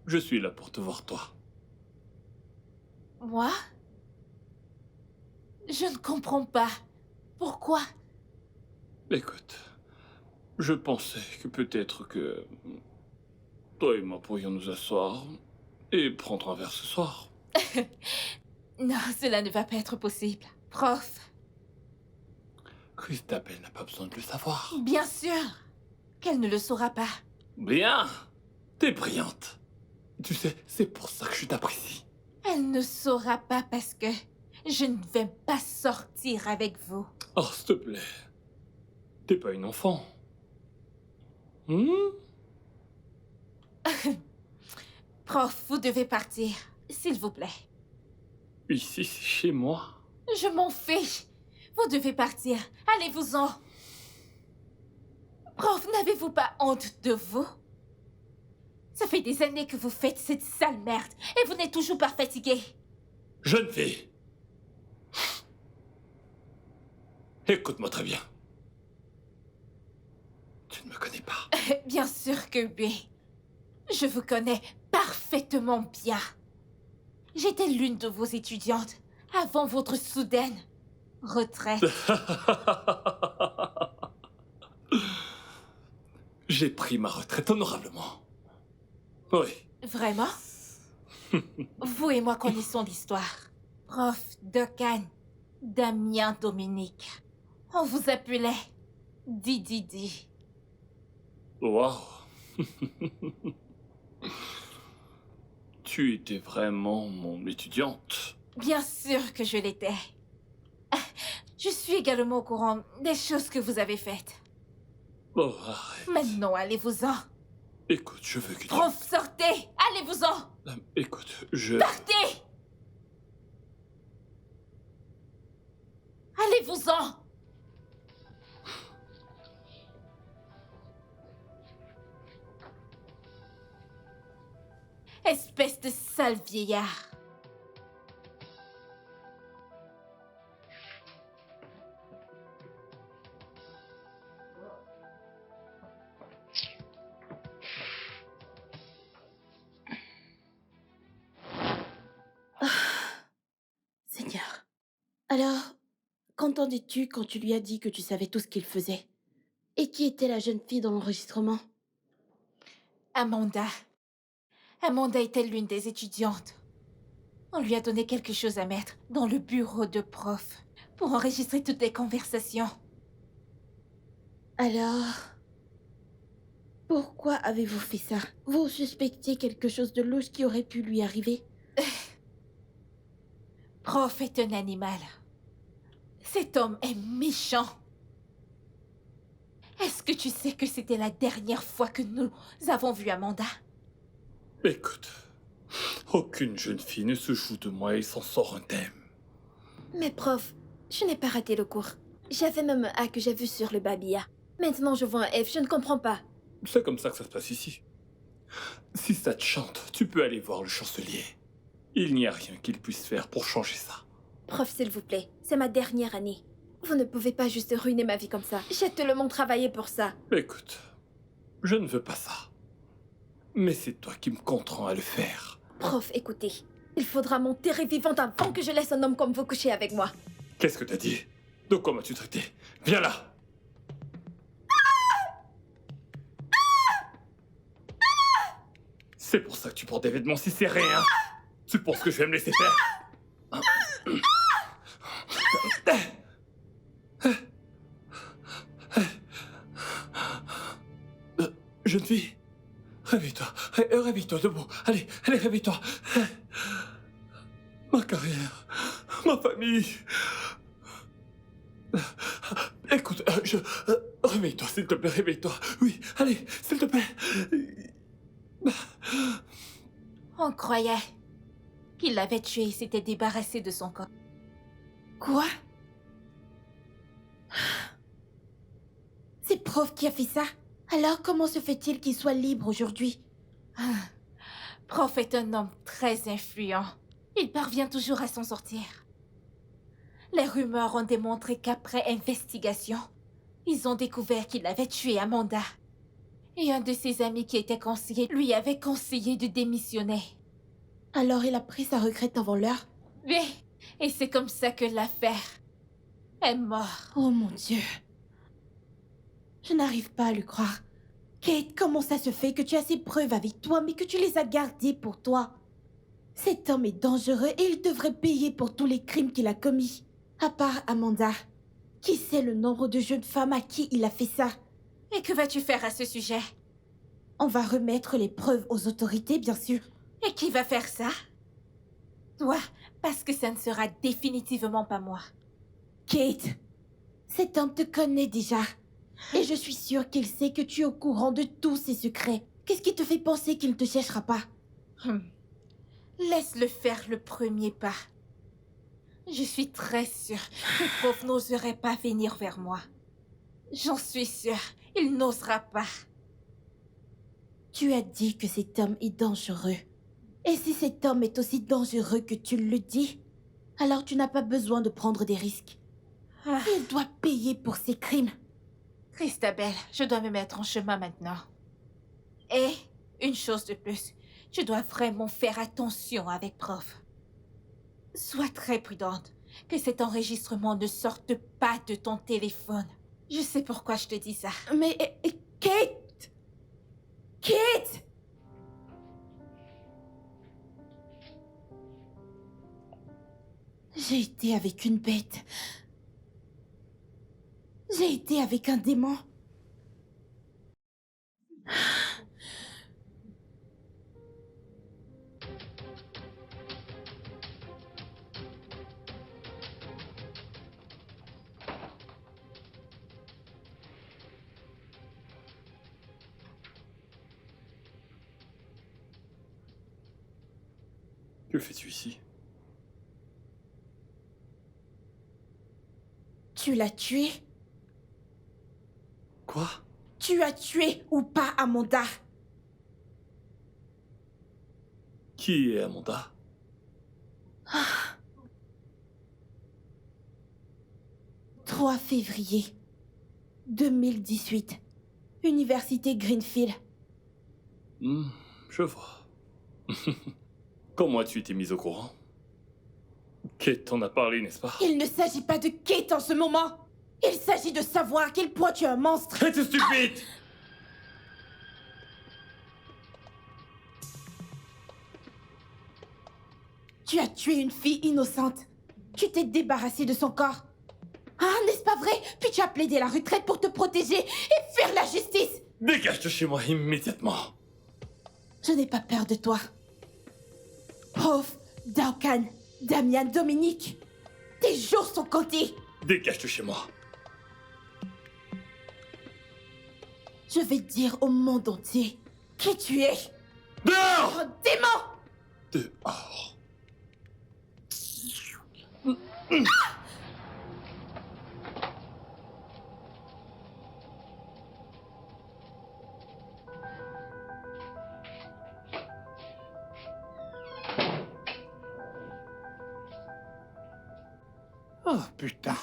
Je suis là pour te voir toi. Moi? Je ne comprends pas. Pourquoi? Écoute, je pensais que peut-être que toi et moi pourrions nous asseoir et prendre un verre ce soir. Non, cela ne va pas être possible. Prof, Christabel n'a pas besoin de le savoir. bien sûr qu'elle ne le saura pas. Bien. T'es brillante. Tu sais, c'est pour ça que je t'apprécie. Elle ne saura pas parce que je ne vais pas sortir avec vous. Oh, s'il te plaît. T'es pas une enfant. Prof, vous devez partir, s'il vous plaît. Ici, c'est chez moi. Je m'en fiche. Vous devez partir. Allez-vous-en. Prof, n'avez-vous pas honte de vous? Ça fait des années que vous faites cette sale merde et vous n'êtes toujours pas fatigué. Jeune fille. Écoute-moi très bien. Tu ne me connais pas. Bien sûr que oui. Je vous connais parfaitement bien. J'étais l'une de vos étudiantes avant votre soudaine retraite. J'ai pris ma retraite honorablement. Oui. Vraiment? Vous et moi connaissons l'histoire. Prof Dokkan, Damien Dominique. On vous appelait Didi. Waouh. Tu étais vraiment mon étudiante. Bien sûr que je l'étais. Je suis également au courant des choses que vous avez faites. Oh, arrête. Maintenant, allez-vous-en. Écoute, je veux que tu... Prof, sortez! Allez-vous-en! Écoute, je... Partez! Allez-vous-en! Espèce de sale vieillard. Seigneur. Alors, qu'entendais-tu quand tu lui as dit que tu savais tout ce qu'il faisait? Et qui était la jeune fille dans l'enregistrement? Amanda. Amanda était l'une des étudiantes. On lui a donné quelque chose à mettre dans le bureau de prof pour enregistrer toutes les conversations. Alors, pourquoi avez-vous fait ça? Vous suspectiez quelque chose de louche qui aurait pu lui arriver? Prof est un animal. Cet homme est méchant. Est-ce que tu sais que c'était la dernière fois que nous avons vu Amanda? Écoute, aucune jeune fille ne se joue de moi et s'en sort indemne. Mais prof, je n'ai pas raté le cours. J'avais même un que j'ai vu sur le Babia. Maintenant, je vois un F, je ne comprends pas. C'est comme ça que ça se passe ici. Si ça te chante, tu peux aller voir le chancelier. Il n'y a rien qu'il puisse faire pour changer ça. Prof, s'il vous plaît, c'est ma dernière année. Vous ne pouvez pas juste ruiner ma vie comme ça. J'ai tellement travaillé pour ça. Écoute, je ne veux pas ça. Mais c'est toi qui me contrains à le faire. Prof, écoutez. Il faudra m'enterrer vivante avant que je laisse un homme comme vous coucher avec moi. Qu'est-ce que t'as dit? De quoi m'as-tu traité? Viens là! C'est pour ça que tu portes des vêtements si serrés, hein? Tu penses que je vais me laisser faire? Jeune fille, réveille-toi. Réveille-toi, debout. Allez, réveille-toi. Ma carrière, ma famille. Écoute, réveille-toi, s'il te plaît, réveille-toi. Oui, allez, s'il te plaît. On croyait qu'il l'avait tué et s'était débarrassé de son corps. Quoi? C'est Prof qui a fait ça? Alors comment se fait-il qu'il soit libre aujourd'hui? Prof est un homme très influent. Il parvient toujours à s'en sortir. Les rumeurs ont démontré qu'après investigation, ils ont découvert qu'il avait tué Amanda. Et un de ses amis qui était conseiller lui avait conseillé de démissionner. Alors il a pris sa retraite avant l'heure? Oui, et c'est comme ça que l'affaire est morte. Oh mon Dieu. Je n'arrive pas à le croire. Kate, comment ça se fait que tu as ces preuves avec toi, mais que tu les as gardées pour toi? Cet homme est dangereux et il devrait payer pour tous les crimes qu'il a commis. À part Amanda. Qui sait le nombre de jeunes femmes à qui il a fait ça? Et que vas-tu faire à ce sujet? On va remettre les preuves aux autorités, bien sûr. Et qui va faire ça? Toi, parce que ça ne sera définitivement pas moi. Kate, cet homme te connaît déjà. Et je suis sûre qu'il sait que tu es au courant de tous ses secrets. Qu'est-ce qui te fait penser qu'il ne te cherchera pas? Laisse-le faire le premier pas. Je suis très sûre que Prof n'oserait pas venir vers moi. J'en suis sûre, il n'osera pas. Tu as dit que cet homme est dangereux. Et si cet homme est aussi dangereux que tu le dis, alors tu n'as pas besoin de prendre des risques. Il doit payer pour ses crimes. Christabel, je dois me mettre en chemin maintenant. Et, une chose de plus, tu dois vraiment faire attention avec Prof. Sois très prudente, que cet enregistrement ne sorte pas de ton téléphone. Je sais pourquoi je te dis ça. Mais, Kate! Kate! J'ai été avec une bête. J'ai été avec un démon. Que fais-tu ici? Tu l'as tué? Quoi? Tu as tué ou pas Amanda? Qui est Amanda? 3 février 2018. Université Greenfield. Je vois. Comment as-tu été mise au courant? Kate t'en a parlé, n'est-ce pas? Il ne s'agit pas de Kate en ce moment. Il s'agit de savoir à quel point tu es un monstre. Es-tu stupide? Tu as tué une fille innocente. Tu t'es débarrassé de son corps. Ah, n'est-ce pas vrai? Puis tu as plaidé la retraite pour te protéger et faire la justice. Dégage de chez moi immédiatement. Je n'ai pas peur de toi. Prof, Duncan, Damian, Dominique, tes jours sont comptés. Dégage de chez moi. Je vais dire au monde entier qui tu es. Dehors! Oh, démon! Dehors. Oh putain.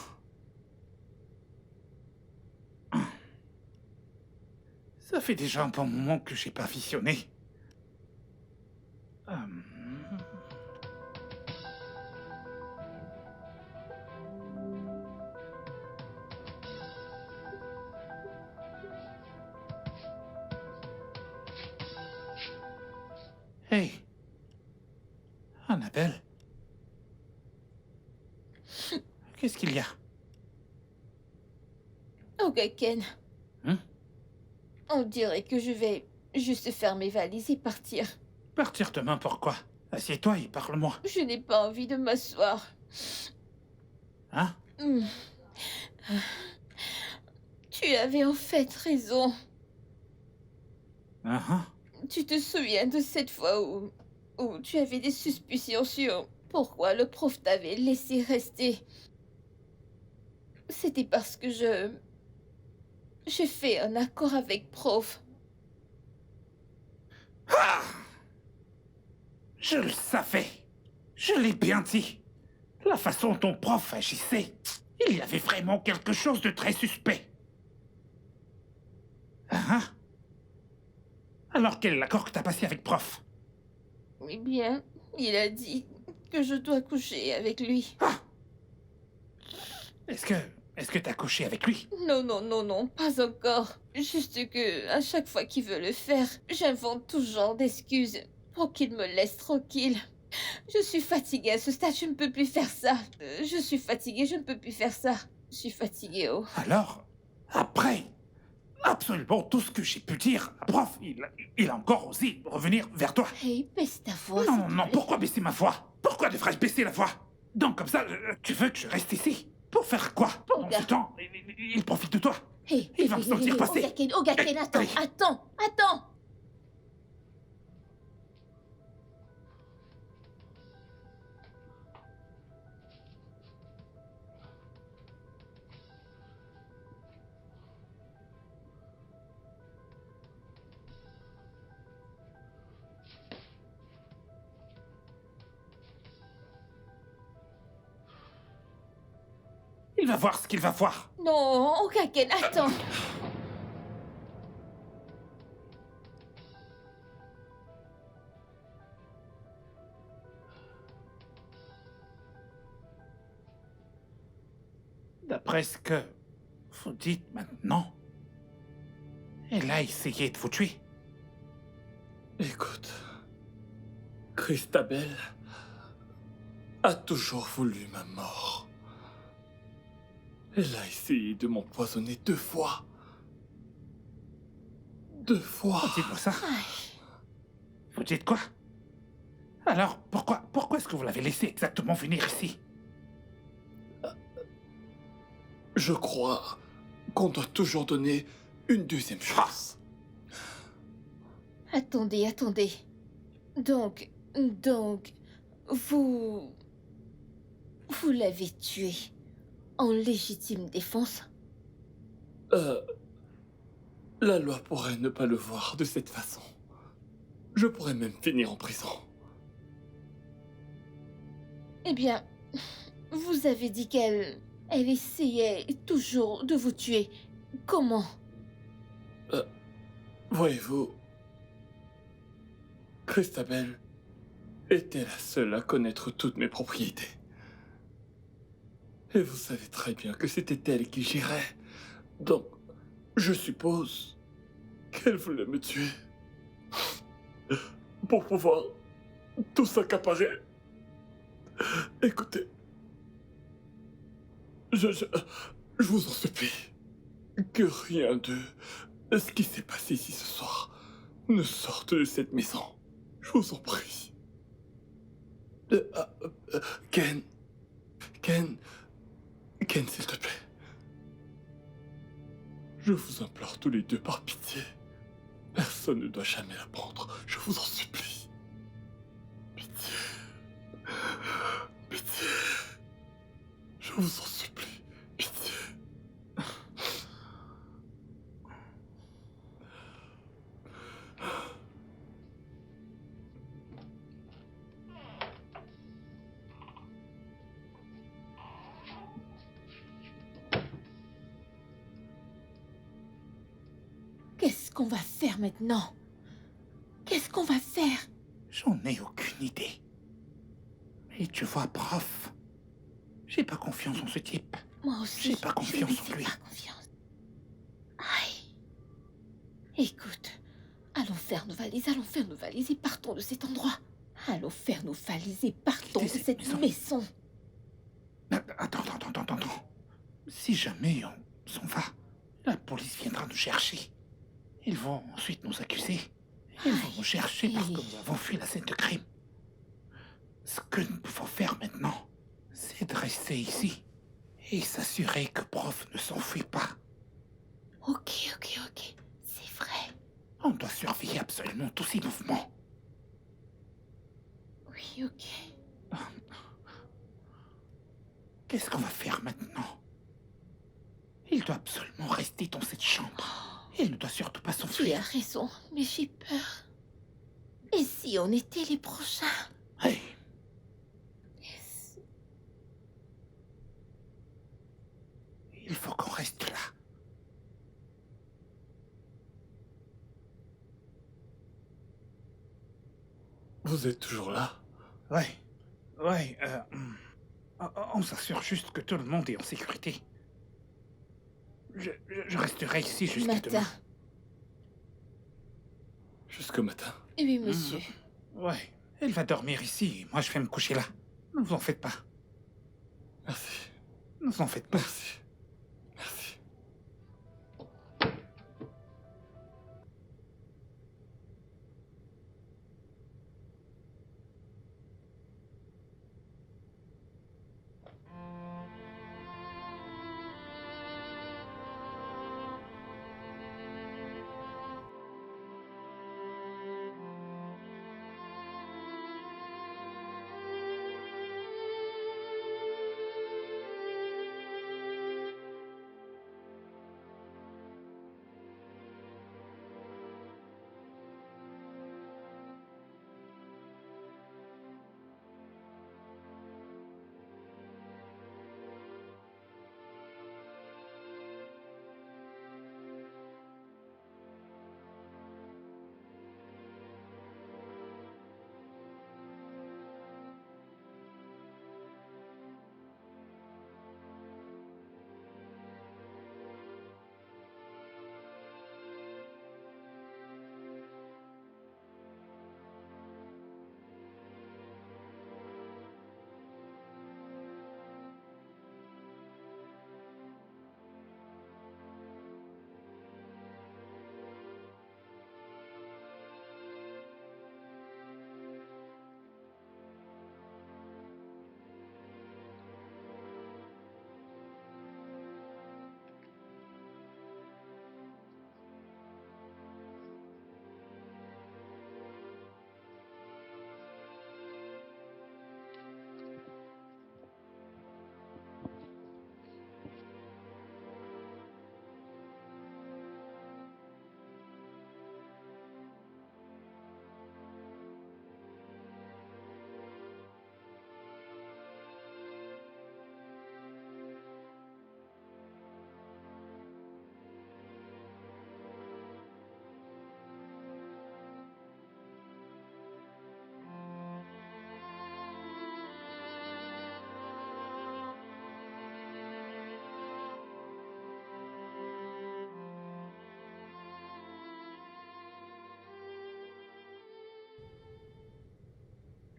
Ça fait déjà un bon moment que j'ai pas visionné. Hey, Annabelle. Qu'est-ce qu'il y a? Ogaken. Hein? On dirait que je vais juste faire mes valises et partir. Partir demain, pourquoi? Assieds-toi et parle-moi. Je n'ai pas envie de m'asseoir. Hein? Tu avais en fait raison. Ah. Tu te souviens de cette fois où tu avais des suspicions sur pourquoi le prof t'avait laissé rester? C'était parce que j'ai fait un accord avec prof. Ah! Je le savais. Je l'ai bien dit. La façon dont prof agissait, il y avait vraiment quelque chose de très suspect. Hein? Alors quel est l'accord que t'as passé avec prof? Eh bien, il a dit que je dois coucher avec lui. Ah! Est-ce que t'as couché avec lui? Non, pas encore. Juste que, à chaque fois qu'il veut le faire, j'invente tout genre d'excuses pour qu'il me laisse tranquille. Je suis fatiguée à ce stade, je ne peux plus faire ça. Je suis fatiguée, je ne peux plus faire ça. Je suis fatiguée, oh. Alors, après absolument tout ce que j'ai pu dire, prof, il a encore osé revenir vers toi. Hey, baisse ta voix. Non, non, pourquoi baisser ma voix? Pourquoi devrais-je baisser la voix? Donc comme ça, tu veux que je reste ici? Pour faire quoi? Pendant ce temps, il profite de toi. Hey, Il va me sentir passer. Ogaken, attends, Hey. attends. Il va voir ce qu'il va voir. Non, Ogaken, attends. D'après ce que vous dites maintenant, elle a essayé de vous tuer. Écoute, Christabel a toujours voulu ma mort. Elle a essayé de m'empoisonner 2 fois. 2 fois. Dites-moi ça. Vous dites quoi? Alors, pourquoi est-ce que vous l'avez laissé exactement venir ici? Je crois qu'on doit toujours donner une deuxième chance. Attendez. Donc, vous l'avez tué en légitime défense? La loi pourrait ne pas le voir de cette façon. Je pourrais même finir en prison. Eh bien, vous avez dit qu'elle essayait toujours de vous tuer. Comment? Voyez-vous, Christabel était la seule à connaître toutes mes propriétés. Et vous savez très bien que c'était elle qui gérait. Donc, je suppose qu'elle voulait me tuer. Pour pouvoir tout s'accaparer. Écoutez, je vous en supplie, que rien de ce qui s'est passé ici ce soir ne sorte de cette maison. Je vous en prie. Ken, s'il te plaît. Je vous implore tous les deux par pitié. Personne ne doit jamais l'apprendre. Je vous en supplie. Pitié. Pitié. Je vous en supplie. Pitié. qu'on va faire maintenant? Qu'est-ce qu'on va faire? J'en ai aucune idée. Et tu vois, prof, j'ai pas confiance en ce type. Moi aussi. J'ai pas confiance je en lui. Pas confiance. Aïe. Écoute, allons faire nos valises et partons de cet endroit. Allons faire nos valises et partons de Quitter cette cette maison. maison. Attends. Si jamais on s'en va, la police viendra nous chercher. Ils vont ensuite nous accuser. Ils vont nous chercher parce que nous avons fui la scène de crime. Ce que nous pouvons faire maintenant, c'est de rester ici et s'assurer que prof ne s'enfuit pas. Ok. C'est vrai. On doit surveiller absolument tous ces mouvements. Oui, ok. Qu'est-ce qu'on va faire maintenant? Il doit absolument rester dans cette chambre. Il ne doit surtout pas Tu s'enfuir. as raison, mais j'ai peur. Et si on était les prochains? Hey, Yes. il faut qu'on reste là. Vous êtes toujours là? Ouais, on s'assure juste que tout le monde est en sécurité. Je resterai ici jusqu'à Matin. demain. Jusqu'au matin. Oui, monsieur. Ouais, elle va dormir ici et moi je vais me coucher là. Ne vous en faites pas. Merci. Ne vous en faites pas. Merci. Merci.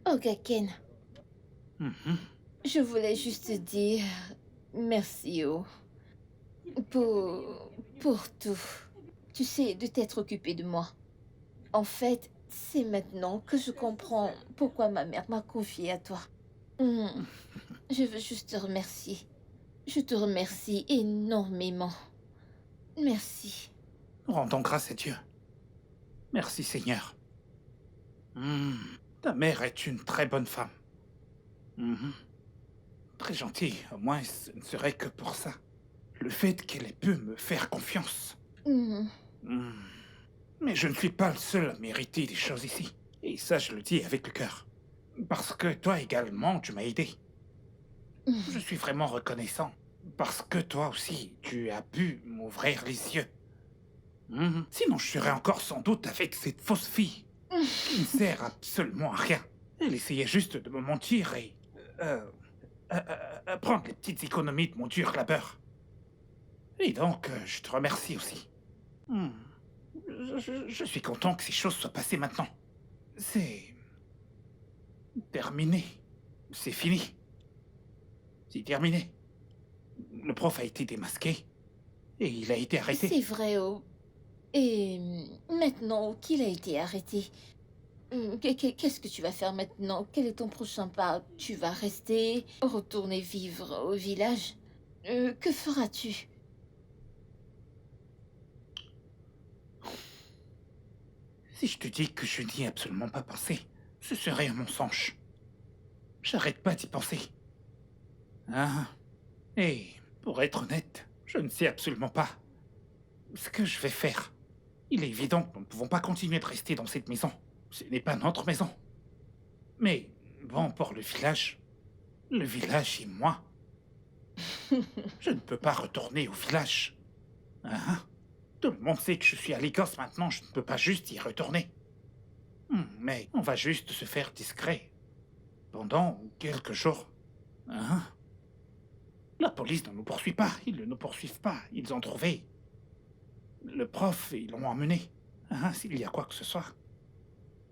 Ok, Ken. Mhm. Je voulais juste dire merci, pour tout. Tu sais, de t'être occupé de moi. En fait, c'est maintenant que je comprends pourquoi ma mère m'a confiée à toi. Je veux juste te remercier. Je te remercie énormément. Merci. Rendons grâce à Dieu. Merci Seigneur. Ta mère est une très bonne femme. Très gentille, au moins ce ne serait que pour ça. Le fait qu'elle ait pu me faire confiance. Mais je ne suis pas le seul à mériter des choses ici. Et ça, je le dis avec le cœur. Parce que toi également, tu m'as aidé. Je suis vraiment reconnaissant. Parce que toi aussi, tu as pu m'ouvrir les yeux. Sinon, je serais encore sans doute avec cette fausse fille qui ne sert absolument à rien. Elle essayait juste de me mentir et prendre les petites économies de mon dur labeur. Et donc, je te remercie aussi. Je suis content que ces choses soient passées maintenant. C'est terminé. C'est fini. C'est terminé. Le prof a été démasqué et il a été arrêté. C'est vrai, oh. Et maintenant qu'il a été arrêté, qu'est-ce que tu vas faire maintenant? Quel est ton prochain pas? Tu vas rester, retourner vivre au village? Que feras-tu? Si je te dis que je n'y ai absolument pas pensé, ce serait un mensonge. J'arrête pas d'y penser. Ah. Et pour être honnête, je ne sais absolument pas ce que je vais faire. Il est évident que nous ne pouvons pas continuer de rester dans cette maison. Ce n'est pas notre maison. Mais bon, pour le village et moi, je ne peux pas retourner au village. Hein? Tout le monde sait que je suis à l'Écosse maintenant, je ne peux pas juste y retourner. Mais on va juste se faire discret. Pendant quelques jours. Hein? La police ne nous poursuit pas, ils ne nous poursuivent pas, ils ont trouvé le prof et ils l'ont emmené. Hein? S'il y a quoi que ce soit,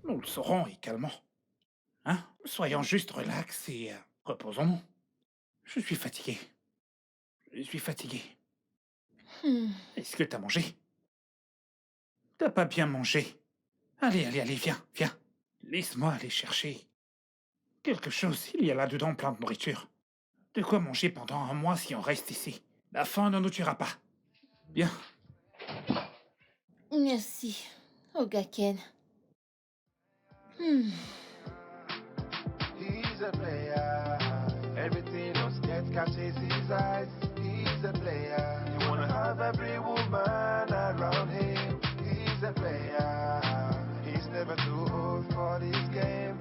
nous le saurons et calmons. Hein? Soyons juste relax et reposons-nous. Je suis fatigué. Je suis fatigué. Est-ce que t'as mangé? T'as pas bien mangé. Allez, viens. Laisse-moi aller chercher quelque chose. Il y a là-dedans plein de nourriture. De quoi manger pendant un mois si on reste ici. La faim ne nous tuera pas. Bien. Merci, Ogaken. He's a player. Everything on skate catches his eyes. He's a player. You wanna have every woman around him. He's a player. He's never too old for this game.